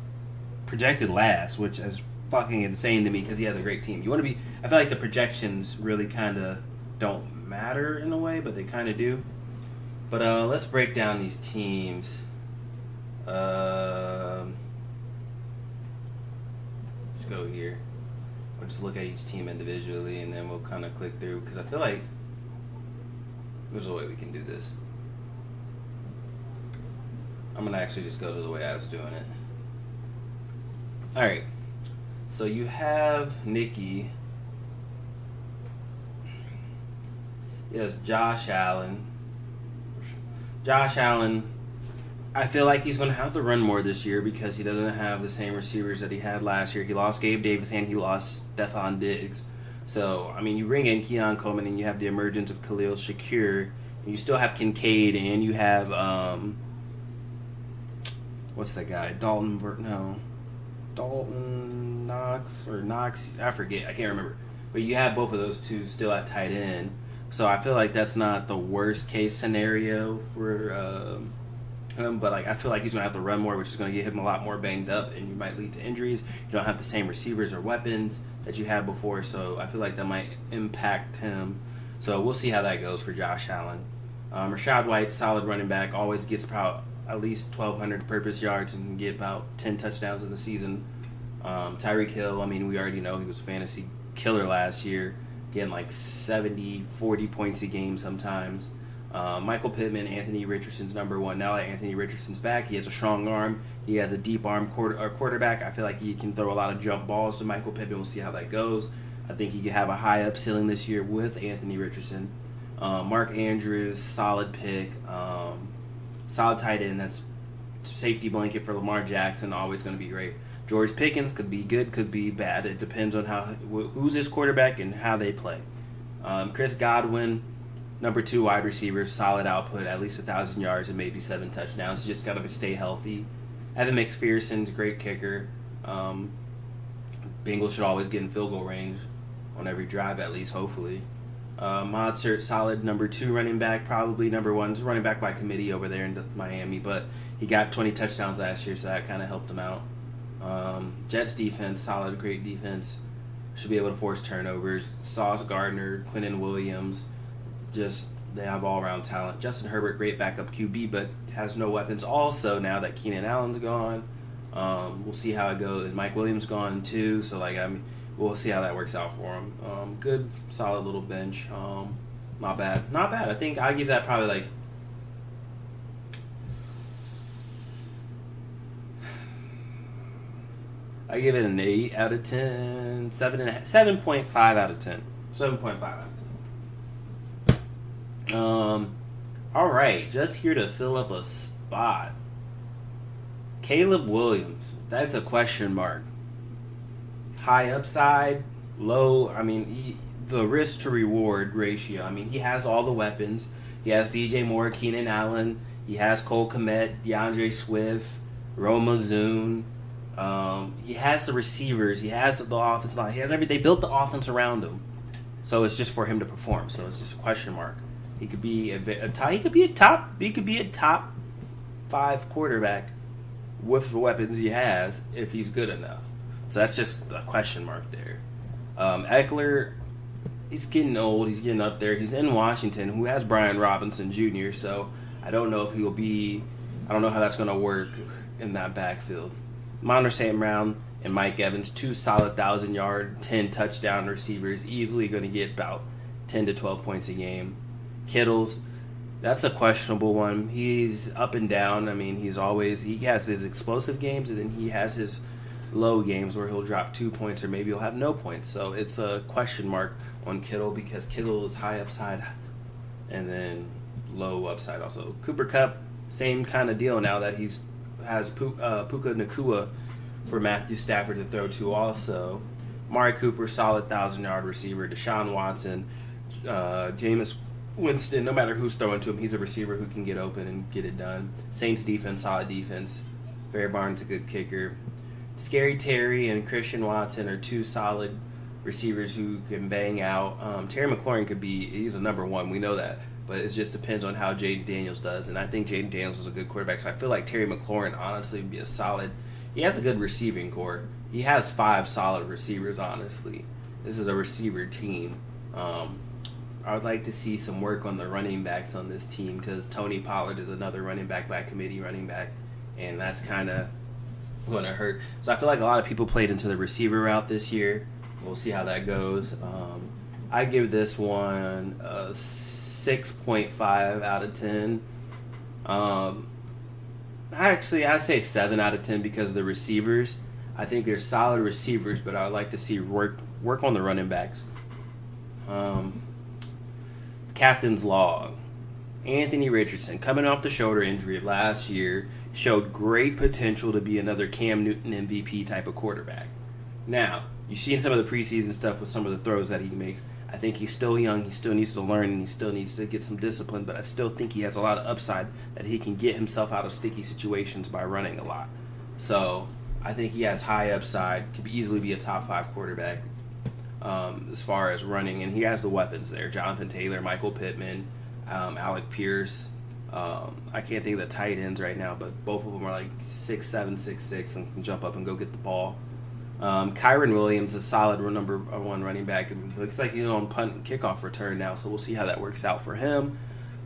projected last, which is fucking insane to me because he has a great team. You want to be. I feel like the projections really kind of don't matter in a way, but they kind of do. But let's break down these teams. Let's go here. We'll just look at each team individually, and then we'll kind of click through, because I feel like there's a way we can do this. I'm going to actually just go to the way I was doing it. Alright. So you have Nikki. Yes, Josh Allen. Josh Allen I feel like he's going to have to run more this year because he doesn't have the same receivers that he had last year. He lost Gabe Davis and he lost Stephon Diggs. So, I mean, you bring in Keon Coleman and you have the emergence of Khalil Shakir. And you still have Kincaid and you have, what's that guy? Dalton Knox or Knox. I forget. I can't remember. But you have both of those two still at tight end. So I feel like that's not the worst case scenario for him. But like I feel like he's going to have to run more, which is going to get him a lot more banged up, and you might lead to injuries. You don't have the same receivers or weapons that you had before. So I feel like that might impact him. So we'll see how that goes for Josh Allen. Rashad White, solid running back, always gets about at least 1,200 purpose yards and can get about 10 touchdowns in the season. Tyreek Hill, I mean, we already know he was a fantasy killer last year, getting like 70, 40 points a game sometimes. Michael Pittman, Anthony Richardson's number one. Now that Anthony Richardson's back, he has a strong arm. He has a deep arm quarterback. I feel like he can throw a lot of jump balls to Michael Pittman. We'll see how that goes. I think he could have a high up ceiling this year with Anthony Richardson. Mark Andrews, solid pick. Solid tight end. That's safety blanket for Lamar Jackson. Always going to be great. George Pickens could be good, could be bad. It depends on who's his quarterback and how they play. Chris Godwin, number 2 wide receiver, solid output, at least 1,000 yards and maybe 7 touchdowns. Just got to stay healthy. Evan McPherson's a great kicker. Bengals should always get in field goal range on every drive at least, hopefully. Mozart, solid number 2 running back, probably number 1. He's running back by committee over there in Miami, but he got 20 touchdowns last year, so that kind of helped him out. Jets defense, solid, great defense. Should be able to force turnovers. Sauce Gardner, Quinnen Williams, just they have all-around talent. Justin Herbert, great backup QB, but has no weapons. Also, now that Keenan Allen's gone, we'll see how it goes. And Mike Williams gone too, so we'll see how that works out for him. Good, solid little bench. Not bad. I think I give that probably like. I give it an 8 out of 10, 7.5 out of 10. 7.5 out of 10. All right, just here to fill up a spot. Caleb Williams, that's a question mark. High upside, low. I mean, the risk to reward ratio. I mean, he has all the weapons. He has DJ Moore, Keenan Allen. He has Cole Kmet, DeAndre Swift, Roma Zune. He has the receivers. He has the offense line. He has everything. They built the offense around him, so it's just for him to perform. So it's just a question mark. He could be a top 5 quarterback with the weapons he has if he's good enough. So that's just a question mark there. Eckler, he's getting old. He's getting up there. He's in Washington, who has Brian Robinson Jr. So I don't know if he'll be. I don't know how that's going to work in that backfield. Monter St. Brown and Mike Evans, 2 solid 1,000-yard, 10 touchdown receivers, easily going to get about 10 to 12 points a game. Kittles, that's a questionable one. He's up and down. I mean, he has his explosive games, and then he has his low games where he'll drop 2 points or maybe he'll have no points. So it's a question mark on Kittle because Kittle is high upside and then low upside also. Cooper Kupp, same kind of deal now that he's has Puka Nacua for Matthew Stafford to throw to also. Amari Cooper, solid 1,000-yard receiver. Deshaun Watson, Jameis Winston, no matter who's throwing to him, he's a receiver who can get open and get it done. Saints defense, solid defense. Barry Barnes, a good kicker. Scary Terry and Christian Watson are 2 solid receivers who can bang out. Terry McLaurin he's a number 1, we know that. But it just depends on how Jaden Daniels does. And I think Jaden Daniels is a good quarterback. So I feel like Terry McLaurin honestly would be a solid. He has a good receiving core. He has 5 solid receivers, honestly. This is a receiver team. I would like to see some work on the running backs on this team because Tony Pollard is another running back by committee running back. And that's kind of going to hurt. So I feel like a lot of people played into the receiver route this year. We'll see how that goes. I give this one a 6.5 out of 10. Actually, I say 7 out of 10 because of the receivers. I think they're solid receivers, but I would like to see work on the running backs. Captain's log. Anthony Richardson, coming off the shoulder injury of last year, showed great potential to be another Cam Newton MVP type of quarterback. Now, you've seen some of the preseason stuff with some of the throws that he makes. I think he's still young. He still needs to learn, and he still needs to get some discipline. But I still think he has a lot of upside that he can get himself out of sticky situations by running a lot. So I think he has high upside. Could easily be a top 5 quarterback as far as running, and he has the weapons there. Jonathan Taylor, Michael Pittman, Alec Pierce. I can't think of the tight ends right now, but both of them are like 6'7", 6'6", and can jump up and go get the ball. Kyron Williams, a solid number 1 running back. It looks like he's on punt and kickoff return now, so we'll see how that works out for him.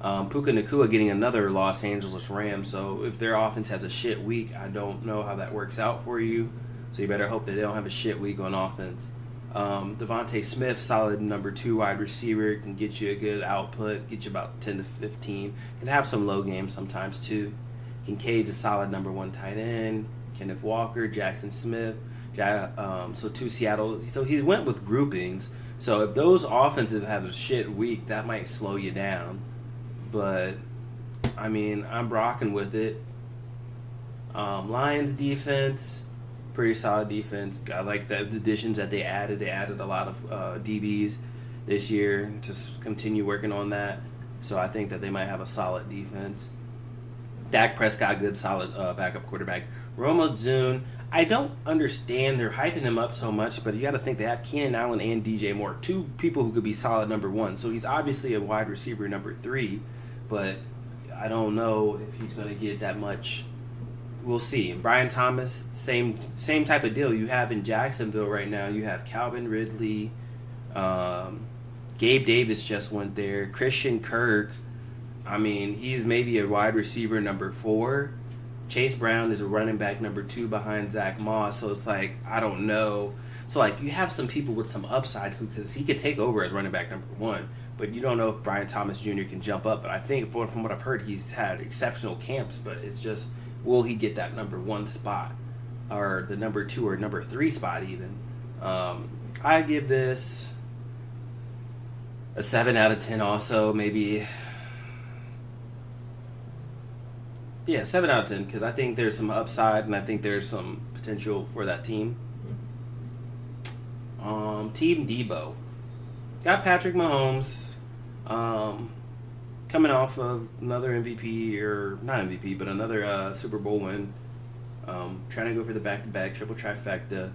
Puka Nacua getting another Los Angeles Rams, so if their offense has a shit week, I don't know how that works out for you. So you better hope that they don't have a shit week on offense. Devontae Smith, solid number 2 wide receiver, can get you a good output, get you about 10 to 15. Can have some low games sometimes too. Kincaid's a solid number 1 tight end. Kenneth Walker, Jackson Smith. So 2 Seattle. So he went with groupings. So if those offensive have a shit week, that might slow you down. But I mean, I'm rocking with it. Lions defense, pretty solid defense. I like the additions that they added. They added a lot of DBs this year. Just continue working on that. So I think that they might have a solid defense. Dak Prescott, good, solid backup quarterback. Roma Zune, I don't understand. They're hyping him up so much, but you got to think they have Keenan Allen and DJ Moore, 2 people who could be solid number 1. So he's obviously a wide receiver number 3, but I don't know if he's going to get that much. We'll see. And Brian Thomas, same type of deal you have in Jacksonville right now. You have Calvin Ridley, Gabe Davis just went there, Christian Kirk. I mean, he's maybe a wide receiver number 4. Chase Brown is a running back number 2 behind Zach Moss. So it's like, I don't know. So like, you have some people with some upside because he could take over as running back number 1. But you don't know if Brian Thomas Jr. can jump up. But I think from what I've heard, he's had exceptional camps. But it's just, will he get that number 1 spot? Or the number 2 or number 3 spot even? I give this a 7 out of 10 also. Maybe... Yeah, 7 out of 10, because I think there's some upside and I think there's some potential for that team. Team Debo. Got Patrick Mahomes coming off of another MVP, or not MVP, but another Super Bowl win. Trying to go for the back-to-back, triple trifecta.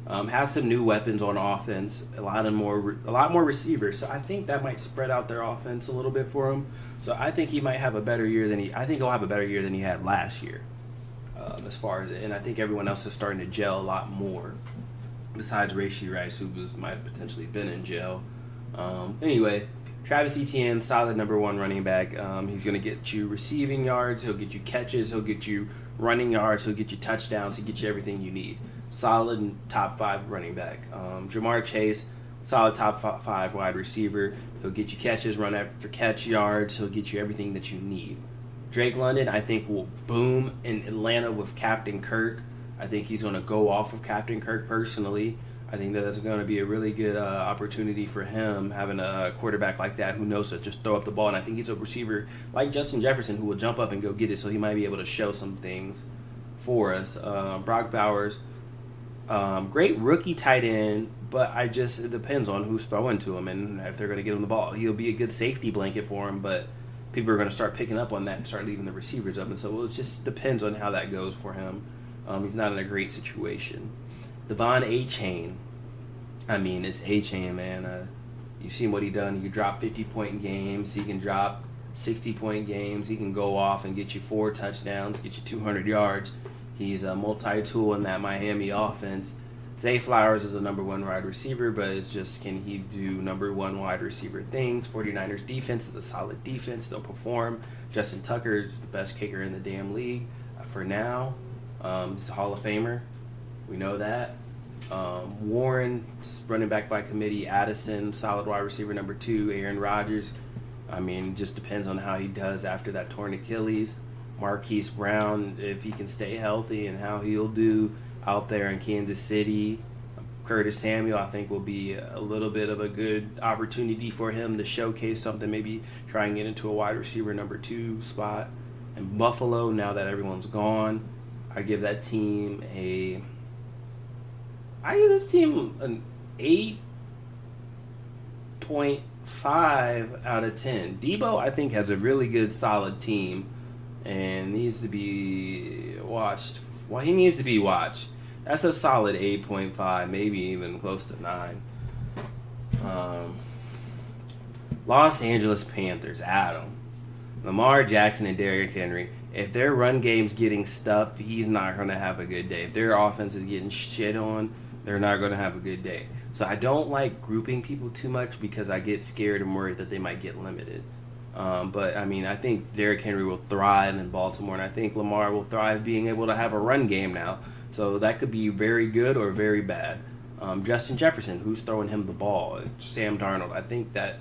Have some new weapons on offense, a lot more receivers. So I think that might spread out their offense a little bit for him. So I think he might have a better year than he'll have a better year than he had last year, as far as, and I think everyone else is starting to gel a lot more, besides Rashee Rice, who might have potentially been in jail. Anyway, Travis Etienne, solid number 1 running back. He's going to get you receiving yards. He'll get you catches. He'll get you running yards. He'll get you touchdowns. He'll get you everything you need. Solid top 5 running back. Jamar Chase, solid top 5 wide receiver. He'll get you catches, run after catch yards. He'll get you everything that you need. Drake London, I think, will boom in Atlanta with Captain Kirk. I think he's going to go off of Captain Kirk personally. I think that's going to be a really good opportunity for him, having a quarterback like that who knows to just throw up the ball. And I think he's a receiver like Justin Jefferson who will jump up and go get it, so he might be able to show some things for us. Brock Bowers, great rookie tight end, but it depends on who's throwing to him and if they're going to get him the ball. He'll be a good safety blanket for him, but people are going to start picking up on that and start leaving the receivers up. And so it just depends on how that goes for him. He's not in a great situation. Devon A-Chain. I mean, it's A-Chain, man. You've seen what he done. He can drop 50-point games. He can drop 60-point games. He can go off and get you 4 touchdowns, get you 200 yards. He's a multi-tool in that Miami offense. Zay Flowers is a number 1 wide receiver, but it's just, can he do number 1 wide receiver things? 49ers defense is a solid defense. They'll perform. Justin Tucker is the best kicker in the damn league for now. He's a Hall of Famer. We know that. Warren, running back by committee. Addison, solid wide receiver number 2. Aaron Rodgers, I mean, just depends on how he does after that torn Achilles. Marquise Brown, if he can stay healthy, and how he'll do out there in Kansas City. Curtis Samuel, I think, will be a little bit of a good opportunity for him to showcase something, maybe try and get into a wide receiver number 2 spot. And Buffalo, now that everyone's gone, I give that team an 8.5 out of 10. Debo, I think, has a really good, solid team and needs to be watched. Well, he needs to be watched. That's a solid 8.5, maybe even close to 9. Los Angeles Panthers, Adam. Lamar Jackson and Derrick Henry. If their run game's getting stuffed, he's not going to have a good day. If their offense is getting shit on, they're not going to have a good day. So I don't like grouping people too much because I get scared and worried that they might get limited. But, I mean, I think Derrick Henry will thrive in Baltimore, and I think Lamar will thrive being able to have a run game now. So that could be very good or very bad. Justin Jefferson, who's throwing him the ball? Sam Darnold. I think that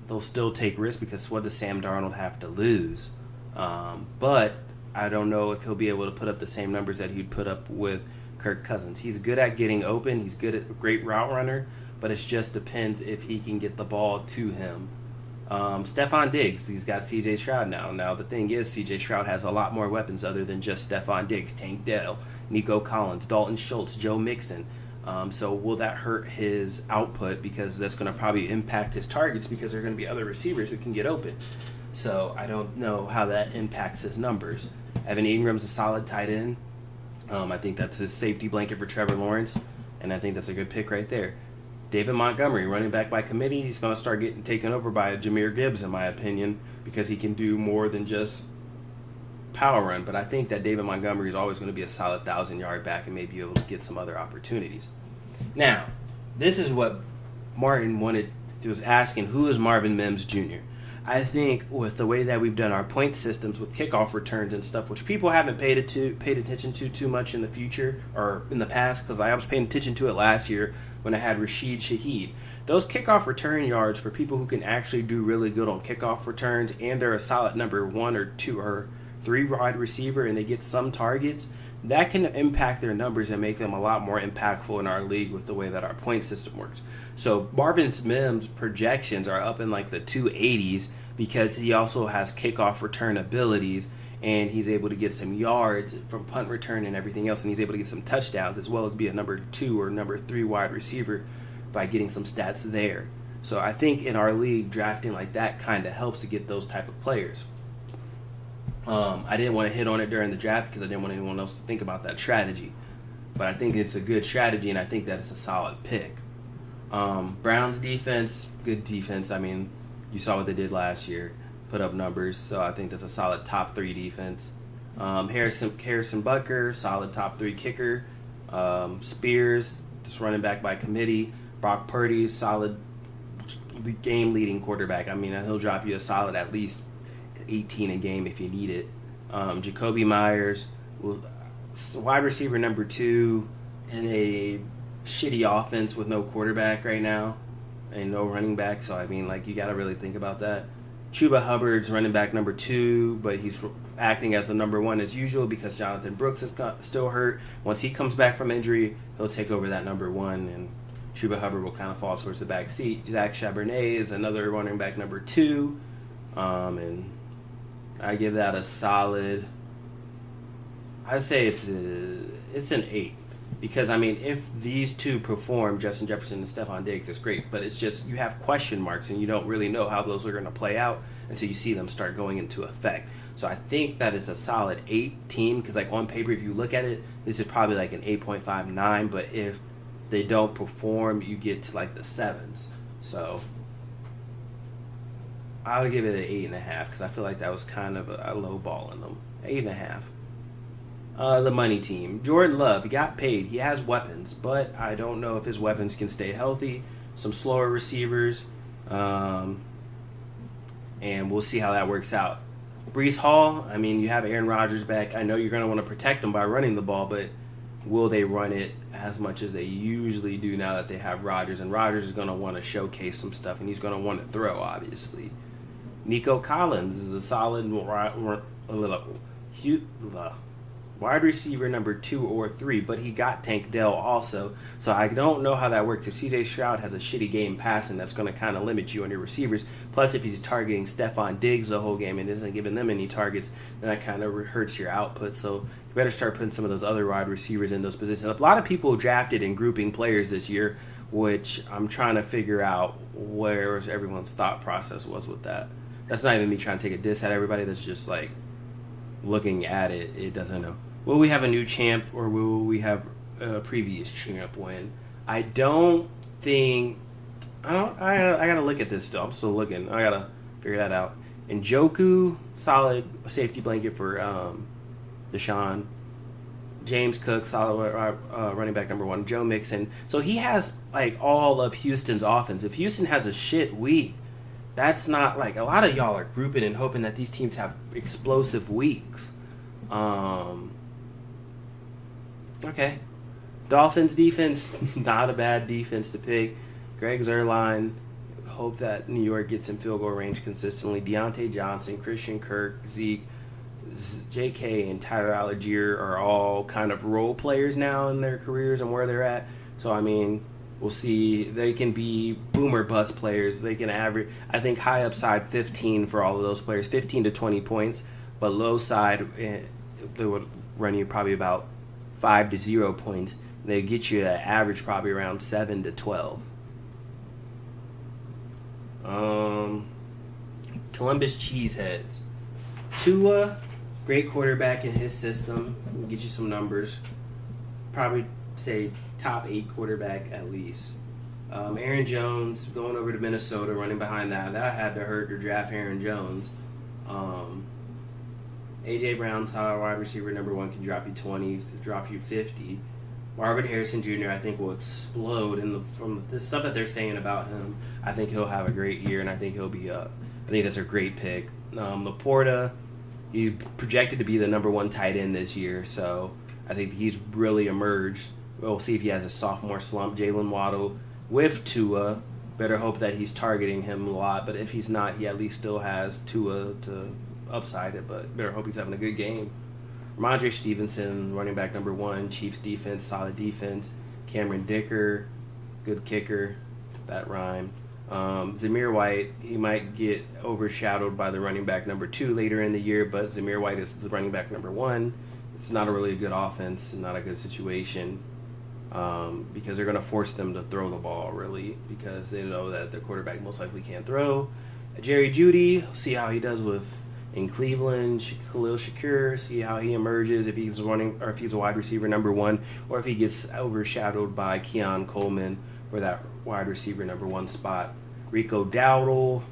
they'll still take risks because what does Sam Darnold have to lose? But I don't know if he'll be able to put up the same numbers that he'd put up with Kirk Cousins. He's good at getting open. He's good at a great route runner, but it just depends if he can get the ball to him. Stephon Diggs, he's got C.J. Stroud now. Now, the thing is, C.J. Stroud has a lot more weapons other than just Stephon Diggs, Tank Dell, Nico Collins, Dalton Schultz, Joe Mixon. So will that hurt his output? Because that's going to probably impact his targets because there are going to be other receivers who can get open. So I don't know how that impacts his numbers. Evan Ingram's a solid tight end. I think that's his safety blanket for Trevor Lawrence, and I think that's a good pick right there. David Montgomery, running back by committee, he's going to start getting taken over by Jahmyr Gibbs, in my opinion, because he can do more than just power run. But I think that David Montgomery is always going to be a solid 1,000-yard back and maybe able to get some other opportunities. Now, this is what Martin was asking, who is Marvin Mims Jr.? I think with the way that we've done our point systems with kickoff returns and stuff, which people haven't paid attention to too much in the future or in the past, because I was paying attention to it last year when I had Rashid Shaheed. Those kickoff return yards for people who can actually do really good on kickoff returns and they're a solid number 1 or 2 or 3 wide receiver and they get some targets, that can impact their numbers and make them a lot more impactful in our league with the way that our point system works. So Marvin Mims' projections are up in like the 280s because he also has kickoff return abilities and he's able to get some yards from punt return and everything else, and he's able to get some touchdowns as well as be a number 2 or number 3 wide receiver by getting some stats there. So I think in our league, drafting like that kind of helps to get those type of players. I didn't want to hit on it during the draft because I didn't want anyone else to think about that strategy. But I think it's a good strategy, and I think that it's a solid pick. Browns defense, good defense. I mean, you saw what they did last year, put up numbers. So I think that's a solid top 3 defense. Harrison Butker, solid top 3 kicker. Spears, just running back by committee. Brock Purdy, solid game-leading quarterback. I mean, he'll drop you a solid at least 18 a game if you need it. Jacoby Myers, wide receiver number 2 in a shitty offense with no quarterback right now and no running back. So, I mean, like, you got to really think about that. Chuba Hubbard's running back number 2, but he's acting as the number 1 as usual because Jonathan Brooks is still hurt. Once he comes back from injury, he'll take over that number 1, and Chuba Hubbard will kind of fall towards the back seat. Zach Charbonnet is another running back number 2, and I give that a solid, I'd say it's an 8. Because, I mean, if these 2 perform, Justin Jefferson and Stephon Diggs, it's great. But it's just, you have question marks, and you don't really know how those are going to play out until you see them start going into effect. So I think that it's a solid 8 team, because, like, on paper, if you look at it, this is probably like an 8.5, 9. But if they don't perform, you get to, like, the 7s. So I'll give it an 8.5, because I feel like that was kind of a low ball in them. 8.5. The money team. Jordan Love, he got paid. He has weapons, but I don't know if his weapons can stay healthy. Some slower receivers, and we'll see how that works out. Breece Hall, I mean, you have Aaron Rodgers back. I know you're going to want to protect him by running the ball, but will they run it as much as they usually do now that they have Rodgers? And Rodgers is going to want to showcase some stuff, and he's going to want to throw, obviously. Nico Collins is a solid wide receiver number 2 or 3, but he got Tank Dell also. So I don't know how that works. If CJ Stroud has a shitty game passing, that's going to kind of limit you on your receivers. Plus, if he's targeting Stephon Diggs the whole game and isn't giving them any targets, then that kind of hurts your output. So you better start putting some of those other wide receivers in those positions. A lot of people drafted in grouping players this year, which I'm trying to figure out where everyone's thought process was with that. That's not even me trying to take a diss at everybody. That's just like looking at it. It doesn't know. Will we have a new champ or will we have a previous champ win? I don't think. I gotta look at this still. I'm still looking. I gotta figure that out. Njoku, solid safety blanket for Deshaun. James Cook, solid running back number 1. Joe Mixon. So he has like all of Houston's offense. If Houston has a shit week, that's not like a lot of y'all are grouping and hoping that these teams have explosive weeks. Okay. Dolphins defense, not a bad defense to pick. Greg Zuerlein, hope that New York gets in field goal range consistently. Deontay Johnson, Christian Kirk, Zeke, J.K. and Tyler Algier are all kind of role players now in their careers and where they're at. So, I mean, we'll see. They can be boom or bust players. They can average, I think, high upside 15 for all of those players, 15 to 20 points. But low side, they would run you probably about 5 to 0 points. They get you an average probably around 7 to 12. Columbus Cheeseheads. Tua, great quarterback in his system. We'll get you some numbers. Probably say top 8 quarterback at least. Aaron Jones going over to Minnesota, running behind that. That had to hurt to draft Aaron Jones. A.J. Brown, solid wide receiver number 1, can drop you 20, drop you 50. Marvin Harrison Jr. I think will explode from the stuff that they're saying about him. I think he'll have a great year, and I think he'll be I think that's a great pick. Laporta, he's projected to be the number 1 tight end this year, so I think he's really emerged. We'll see if he has a sophomore slump. Jalen Waddle with Tua. Better hope that he's targeting him a lot, but if he's not, he at least still has Tua to upside it, but better hope he's having a good game. Ramondre Stevenson, running back number 1, Chiefs defense, solid defense. Cameron Dicker, good kicker, that rhymed. Zamir White, he might get overshadowed by the running back number 2 later in the year, but Zamir White is the running back number 1. It's not a really good offense, not a good situation, because they're going to force them to throw the ball, really, because they know that their quarterback most likely can't throw. Jerry Jeudy, see how he does in Cleveland. Khalil Shakir, see how he emerges, if he's running or if he's a wide receiver number 1, or if he gets overshadowed by Keon Coleman for that wide receiver number 1 spot. Rico Dowdle,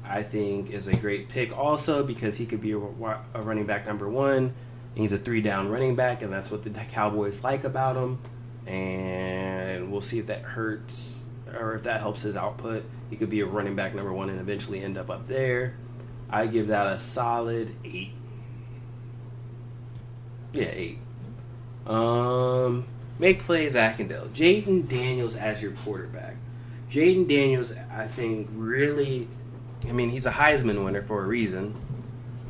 I think, is a great pick also because he could be a running back number 1. He's a 3-down running back, and that's what the Cowboys like about him. And we'll see if that hurts or if that helps his output. He could be a running back number 1 and eventually end up there. I give that a solid 8. Yeah, 8. Make plays, Ackendale. Jaden Daniels as your quarterback. Jaden Daniels, I think, really, he's a Heisman winner for a reason.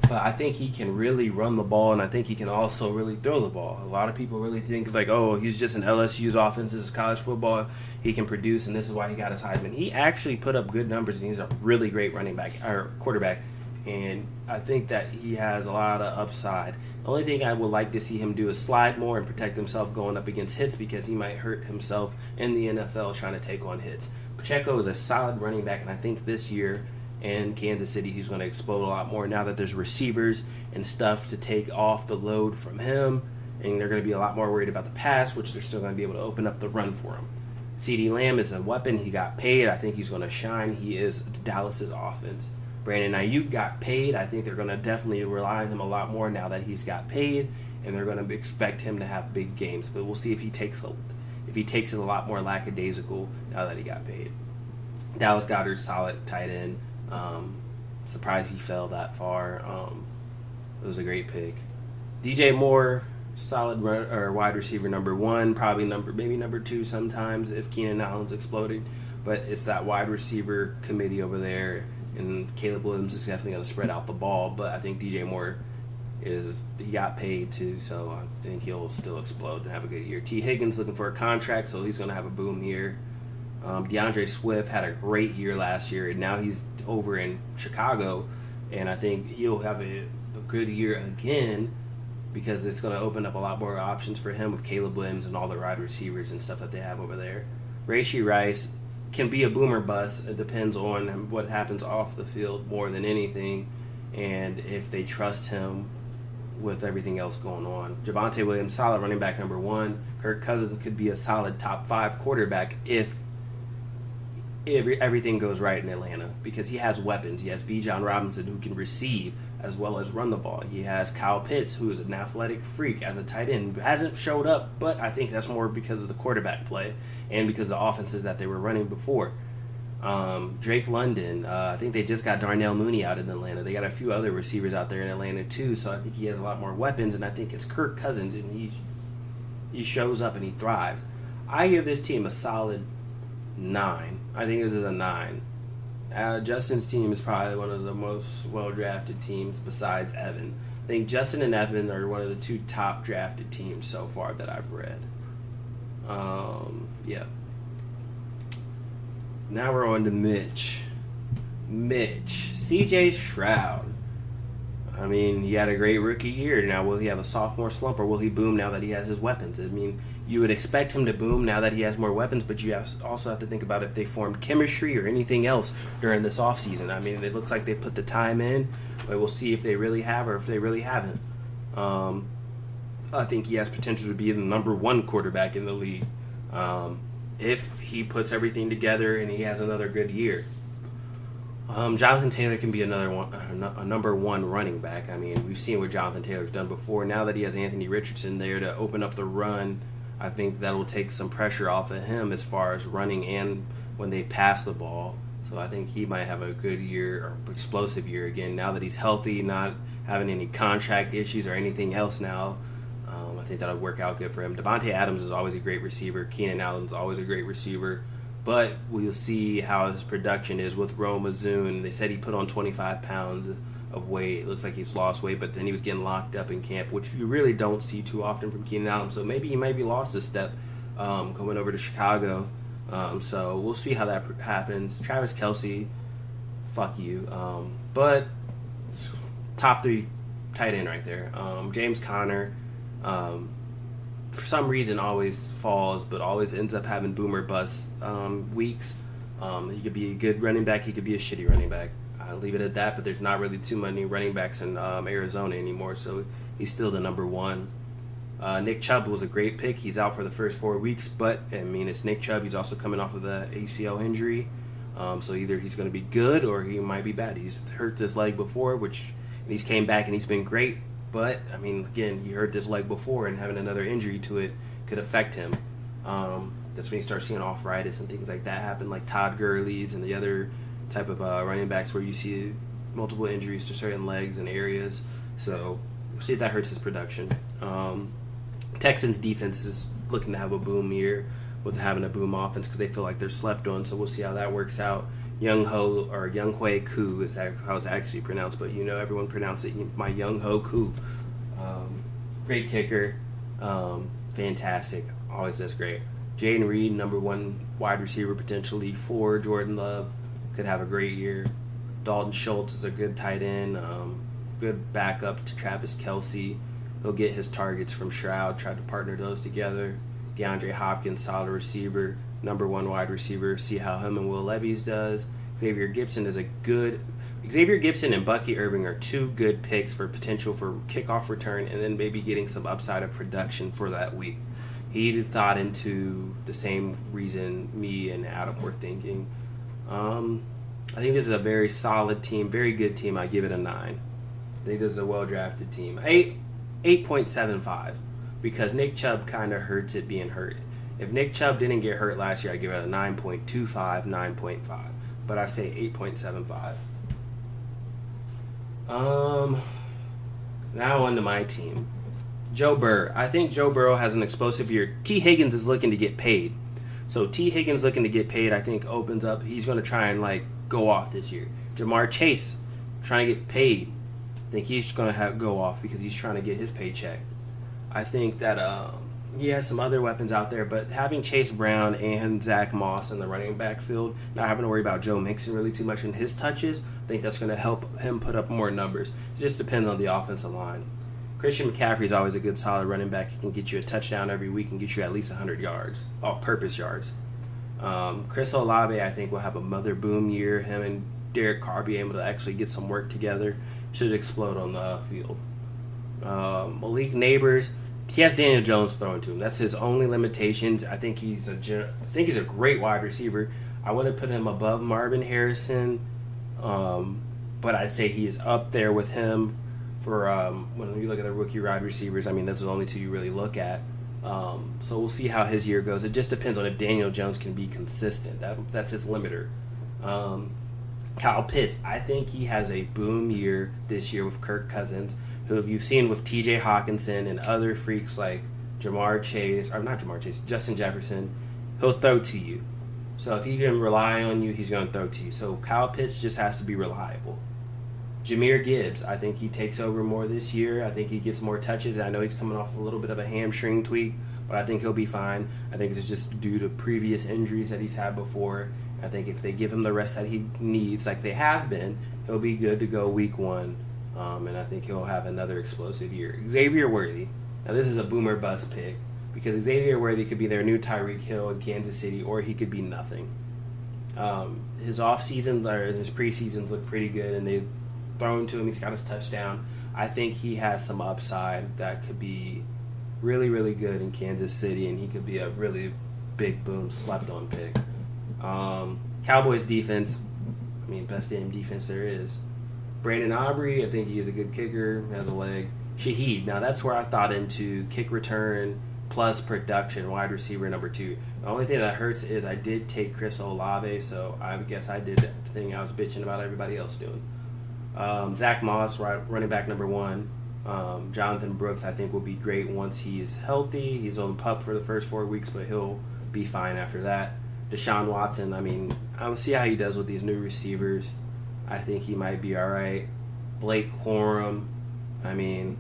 But I think he can really run the ball, and I think he can also really throw the ball. A lot of people really think, like, oh, he's just in LSU's offense. This is college football. He can produce, and this is why he got his Heisman. He actually put up good numbers, and he's a really great quarterback. And I think that he has a lot of upside. The only thing I would like to see him do is slide more and protect himself going up against hits because he might hurt himself in the NFL trying to take on hits. Pacheco is a solid running back, and I think this year in Kansas City he's going to explode a lot more now that there's receivers and stuff to take off the load from him, and they're going to be a lot more worried about the pass, which they're still going to be able to open up the run for him. CeeDee Lamb is a weapon. He got paid. I think he's going to shine. He is Dallas's offense. Brandon Ayuk got paid. I think they're going to definitely rely on him a lot more now that he's got paid, and they're going to expect him to have big games. But we'll see if he takes it a lot more lackadaisical now that he got paid. Dallas Goedert, solid tight end. Surprised he fell that far. It was a great pick. DJ Moore, solid wide receiver number 1, probably maybe number 2 sometimes if Keenan Allen's exploded. But it's that wide receiver committee over there. And Caleb Williams is definitely going to spread out the ball, but I think DJ Moore he got paid too, so I think he'll still explode and have a good year. T. Higgins looking for a contract, so he's going to have a boom year. DeAndre Swift had a great year last year, and now he's over in Chicago, and I think he'll have a good year again because it's going to open up a lot more options for him with Caleb Williams and all the wide receivers and stuff that they have over there. Rashee Rice can be a boomer bust. It depends on what happens off the field more than anything, and if they trust him with everything else going on. Javonte Williams, solid running back number 1. Kirk Cousins could be a solid top 5 quarterback if everything goes right in Atlanta, because he has weapons. He has Bijan Robinson, who can receive as well as run the ball. He has Kyle Pitts, who is an athletic freak as a tight end. Hasn't showed up, but I think that's more because of the quarterback play and because of the offenses that they were running before. Drake London, I think they just got Darnell Mooney out in Atlanta. They got a few other receivers out there in Atlanta too, so I think he has a lot more weapons, and I think it's Kirk Cousins, and he shows up and he thrives. I give this team a solid 9. I think this is a 9. Justin's team is probably one of the most well-drafted teams besides Evan. I think Justin and Evan are one of the 2 top drafted teams so far that I've read. Yeah. Now we're on to Mitch. CJ Stroud. I mean, he had a great rookie year. Now, will he have a sophomore slump, or will he boom now that he has his weapons? I mean, you would expect him to boom now that he has more weapons, but you also have to think about if they formed chemistry or anything else during this offseason. I mean, it looks like they put the time in, but we'll see if they really have or if they really haven't. I think he has potential to be the number 1 quarterback in the league if he puts everything together and he has another good year. Jonathan Taylor can be a number 1 running back. I mean, we've seen what Jonathan Taylor's done before. Now that he has Anthony Richardson there to open up the run, I think that will take some pressure off of him as far as running and when they pass the ball. So I think he might have a good year or explosive year again. Now that he's healthy, not having any contract issues or anything else now, I think that'll work out good for him. Devontae Adams is always a great receiver. Keenan Allen's always a great receiver. But we'll see how his production is with Rome Mazzoon. They said he put on 25 pounds of weight. It looks like he's lost weight, but then he was getting locked up in camp, which you really don't see too often from Keenan Allen. So maybe he might be lost a step coming over to Chicago. So we'll see how that happens. Travis Kelce, fuck you. But top 3 tight end right there. James Conner, for some reason always falls, but always ends up having boomer bust weeks. He could be a good running back. He could be a shitty running back. I'll leave it at that, but there's not really too many running backs in Arizona anymore, so he's still the number 1. Nick Chubb was a great pick. He's out for the first 4 weeks, but, I mean, it's Nick Chubb. He's also coming off of the ACL injury, so either he's going to be good or he might be bad. He's hurt this leg before, and he's came back and he's been great, but, I mean, again, he hurt this leg before, and having another injury to it could affect him. That's when you start seeing arthritis and things like that happen, like Todd Gurley's and the other type of running backs where you see multiple injuries to certain legs and areas. So we'll see if that hurts his production. Texans defense is looking to have a boom year with having a boom offense because they feel like they're slept on. So we'll see how that works out. Young Hui Koo is how it's actually pronounced, but you know everyone pronounce it my Young Ho Koo. Great kicker, fantastic, always does great. Jaden Reed, number 1 wide receiver potentially for Jordan Love, could have a great year. Dalton Schultz is a good tight end, good backup to Travis Kelce. He'll get his targets from Stroud, try to partner those together. DeAndre Hopkins, solid receiver, number 1 wide receiver. See how him and Will Levis does. Xavier Gibson and Bucky Irving are 2 good picks for potential for kickoff return and then maybe getting some upside of production for that week. He thought into the same reason me and Adam were thinking. I think this is a very solid team, very good team. I give it a 9. I think this is a well-drafted team. 8.75 because Nick Chubb kind of hurts it being hurt. If Nick Chubb didn't get hurt last year, I give it a 9.25, 9.5. But I say 8.75. Now on to my team. Joe Burrow. I think Joe Burrow has an explosive year. T. Higgins is looking to get paid. So T. Higgins looking to get paid, I think, opens up. He's going to try and, go off this year. Jamar Chase trying to get paid. I think he's going to go off because he's trying to get his paycheck. I think that he has some other weapons out there, but having Chase Brown and Zach Moss in the running back field, not having to worry about Joe Mixon really too much in his touches, I think that's going to help him put up more numbers. It just depends on the offensive line. Christian McCaffrey is always a good, solid running back. He can get you a touchdown every week and get you at least 100 yards, all-purpose yards. Chris Olave, I think, will have a mother boom year. Him and Derek Carr be able to actually get some work together. Should explode on the field. Malik Neighbors, he has Daniel Jones throwing to him. That's his only limitations. I think he's a great wide receiver. I wouldn't put him above Marvin Harrison, but I'd say he is up there with him for when you look at the rookie wide receivers. I mean, those are the only two you really look at. So we'll see how his year goes. It just depends on if Daniel Jones can be consistent. That's his limiter. Kyle Pitts, I think he has a boom year this year with Kirk Cousins, who you've seen with T.J. Hawkinson and other freaks like Justin Jefferson. He'll throw to you. So if he can rely on you, he's going to throw to you. So Kyle Pitts just has to be reliable. Jahmyr Gibbs, I think he takes over more this year. I think he gets more touches. I know he's coming off a little bit of a hamstring tweak, but I think he'll be fine. I think it's just due to previous injuries that he's had before. I think if they give him the rest that he needs, like they have been, he'll be good to go week 1. And I think he'll have another explosive year. Xavier Worthy. Now, this is a boomer bust pick because Xavier Worthy could be their new Tyreek Hill in Kansas City, or he could be nothing. His offseason or his preseasons look pretty good, and they've thrown to him. He's got his touchdown. I think he has some upside that could be really, really good in Kansas City, and he could be a really big boom, slept-on pick. Cowboys defense, I mean, best damn defense there is. Brandon Aubrey, I think he is a good kicker, has a leg. Shaheed, now that's where I thought into kick return plus production, wide receiver number 2. The only thing that hurts is I did take Chris Olave, so I guess I did the thing I was bitching about everybody else doing. Zach Moss, running back number 1. Jonathan Brooks, I think, will be great once he's healthy. He's on PUP for the first 4 weeks, but he'll be fine after that. Deshaun Watson, I mean, I'll see how he does with these new receivers. I think he might be all right. Blake Corum, I mean,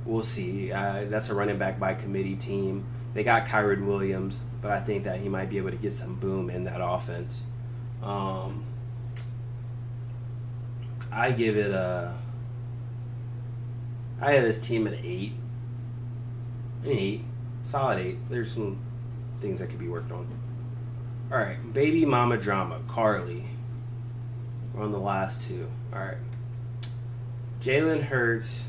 we'll see. That's a running back by committee team. They got Kyron Williams, but I think that he might be able to get some boom in that offense. I give it I had this team at 8. An 8. Solid 8. There's some things that could be worked on. Alright, baby mama drama. Carly. We're on the last 2. Alright. Jalen Hurts,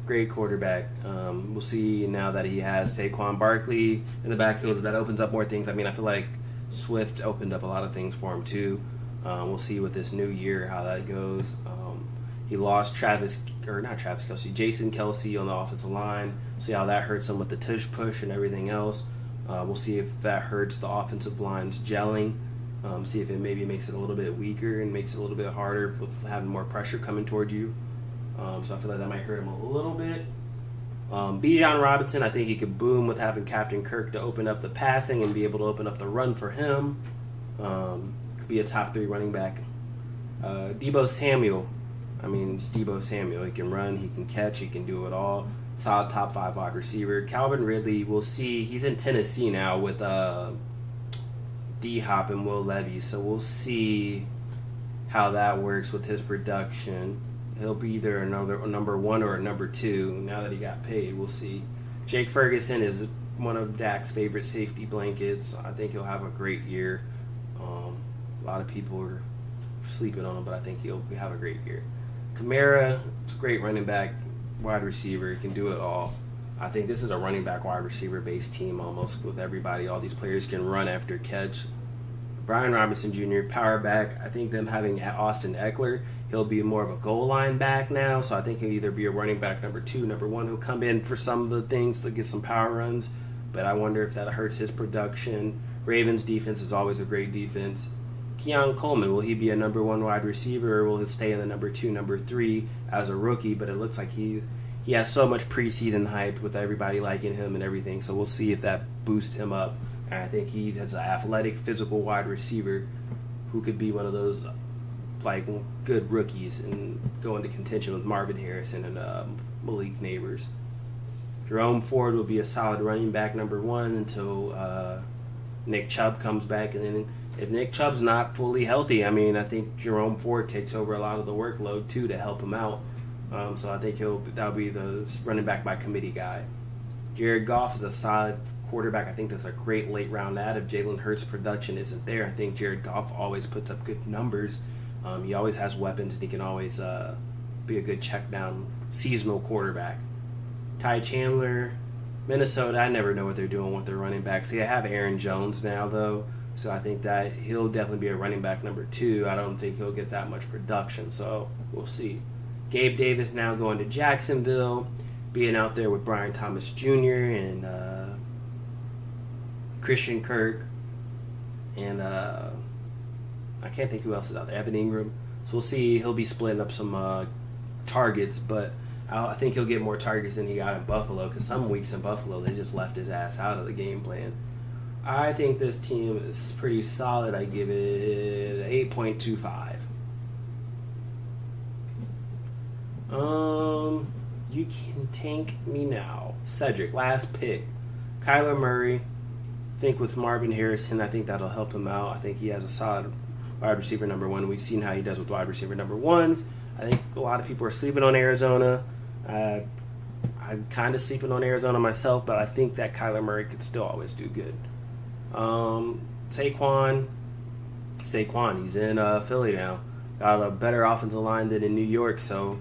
great quarterback. We'll see now that he has Saquon Barkley in the backfield. That opens up more things. I mean, I feel like Swift opened up a lot of things for him too. We'll see with this new year how that goes. He lost Jason Kelsey on the offensive line. See how that hurts him with the tush push and everything else. We'll see if that hurts the offensive line's gelling. See if it maybe makes it a little bit weaker and makes it a little bit harder with having more pressure coming toward you. So I feel like that might hurt him a little bit. Bijan Robinson, I think he could boom with having Captain Kirk to open up the passing and be able to open up the run for him. Could be a top 3 running back. Deebo Samuel. I mean, it's Deebo Samuel. He can run, he can catch, he can do it all. Solid top 5 wide receiver. Calvin Ridley, we'll see. He's in Tennessee now with D-Hop and Will Levis. So we'll see how that works with his production. He'll be either a number 1 or a number 2. Now that he got paid, we'll see. Jake Ferguson is one of Dak's favorite safety blankets. I think he'll have a great year. A lot of people are sleeping on him, but I think he'll have a great year. Kamara, it's a great running back, wide receiver. He can do it all. I think this is a running back, wide receiver based team almost with everybody. All these players can run after catch. Brian Robinson Jr., power back. I think them having Austin Eckler, he'll be more of a goal line back now. So I think he'll either be a running back number 2, number 1. He'll come in for some of the things to get some power runs. But I wonder if that hurts his production. Ravens defense is always a great defense. Keon Coleman, will he be a number 1 wide receiver, or will he stay in the number 2, number 3 as a rookie? But it looks like he has so much preseason hype with everybody liking him and everything. So we'll see if that boosts him up. And I think he has an athletic, physical wide receiver who could be one of those like good rookies and go into contention with Marvin Harrison and Malik Neighbors. Jerome Ford will be a solid running back number 1 until Nick Chubb comes back, and then if Nick Chubb's not fully healthy, I mean, I think Jerome Ford takes over a lot of the workload too to help him out. So I think that'll be the running back by committee guy. Jared Goff is a solid quarterback. I think that's a great late round add. If Jalen Hurts' production isn't there, I think Jared Goff always puts up good numbers. He always has weapons, and he can always be a good check down seasonal quarterback. Ty Chandler, Minnesota, I never know what they're doing with their running backs. They have Aaron Jones now, though, so I think that he'll definitely be a running back number 2. I don't think he'll get that much production, so we'll see. Gabe Davis now going to Jacksonville, being out there with Brian Thomas Jr. and Christian Kirk, and I can't think who else is out there. Evan Ingram. So we'll see. He'll be splitting up some targets, but I think he'll get more targets than he got in Buffalo, because some weeks in Buffalo they just left his ass out of the game plan. I think this team is pretty solid. I give it 8.25. You can tank me now. Cedric, last pick. Kyler Murray. I think with Marvin Harrison, I think that'll help him out. I think he has a solid wide receiver number 1. We've seen how he does with wide receiver number 1s. I think a lot of people are sleeping on Arizona. I'm kind of sleeping on Arizona myself, but I think that Kyler Murray could still always do good. Saquon, he's in Philly now. Got a better offensive line than in New York, so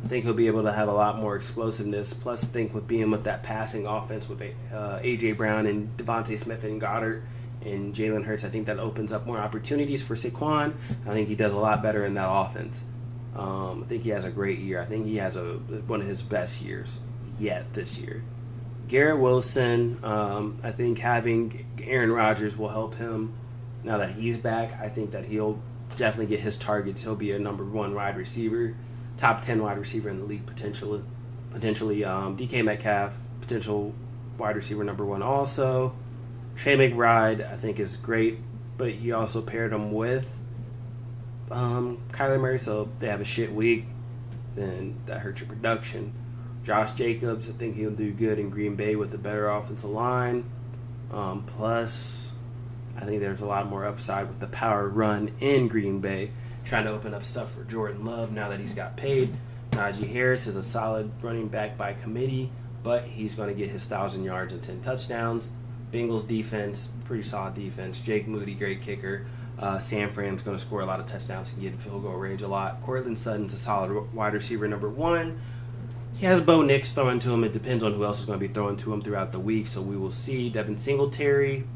I think he'll be able to have a lot more explosiveness. Plus, I think with being with that passing offense with A.J. Brown and Devontae Smith and Goddard and Jalen Hurts, I think that opens up more opportunities for Saquon. I think he does a lot better in that offense. I think he has a great year. I think he has one of his best years yet this year. Garrett Wilson, I think having Aaron Rodgers will help him now that he's back. I think that he'll definitely get his targets. He'll be a number 1 wide receiver, top 10 wide receiver in the league potentially. DK Metcalf, potential wide receiver number 1 also. Trey McBride, I think, is great, but he also paired him with Kyler Murray, so if they have a shit week, then that hurts your production. Josh Jacobs, I think he'll do good in Green Bay with a better offensive line. Plus, I think there's a lot more upside with the power run in Green Bay, trying to open up stuff for Jordan Love now that he's got paid. Najee Harris is a solid running back by committee, but he's going to get his 1,000 yards and 10 touchdowns. Bengals defense, pretty solid defense. Jake Moody, great kicker. San Fran's going to score a lot of touchdowns and get in field goal range a lot. Cortland Sutton's a solid wide receiver number 1. He has Bo Nix throwing to him. It depends on who else is going to be throwing to him throughout the week, so we will see. Devin Singletary,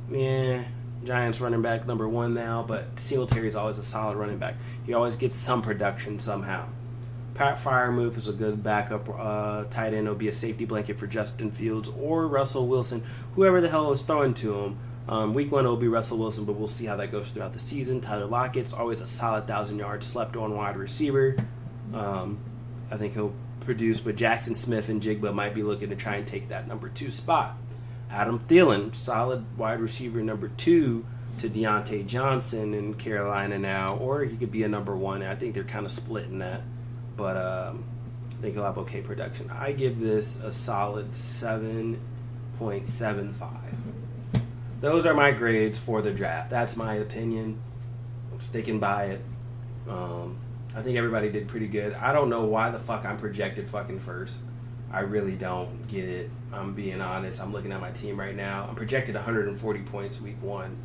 Giants running back number 1 now, but Singletary is always a solid running back. He always gets some production somehow. Pat Freiermuth is a good backup tight end. He'll be a safety blanket for Justin Fields or Russell Wilson, whoever the hell is throwing to him. Week 1 it will be Russell Wilson, but we'll see how that goes throughout the season. Tyler Lockett's always a solid 1,000 yards, slept on wide receiver. I think he'll produce, but Jackson Smith and Jigba might be looking to try and take that number 2 spot. Adam Thielen, solid wide receiver number 2 to Deontay Johnson in Carolina now, or he could be a number 1. I think they're kind of splitting that, but I think he'll have okay production. I give this a solid 7.75. Those are my grades for the draft. That's my opinion. I'm sticking by it. I think everybody did pretty good. I don't know why the fuck I'm projected fucking first. I really don't get it. I'm being honest. I'm looking at my team right now. I'm projected 140 points week 1.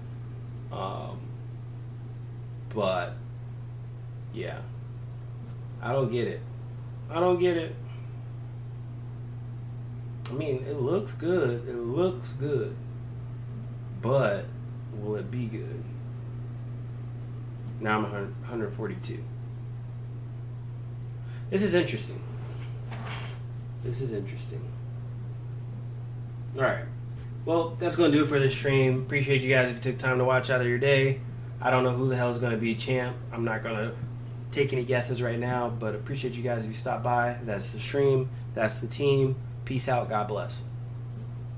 But, yeah. I don't get it. I mean, it looks good. But will it be good? Now I'm 142. This is interesting. Alright. Well, that's going to do it for this stream. Appreciate you guys if you took time to watch out of your day. I don't know who the hell is going to be champ. I'm not going to take any guesses right now, but appreciate you guys if you stopped by. That's the stream. That's the team. Peace out. God bless.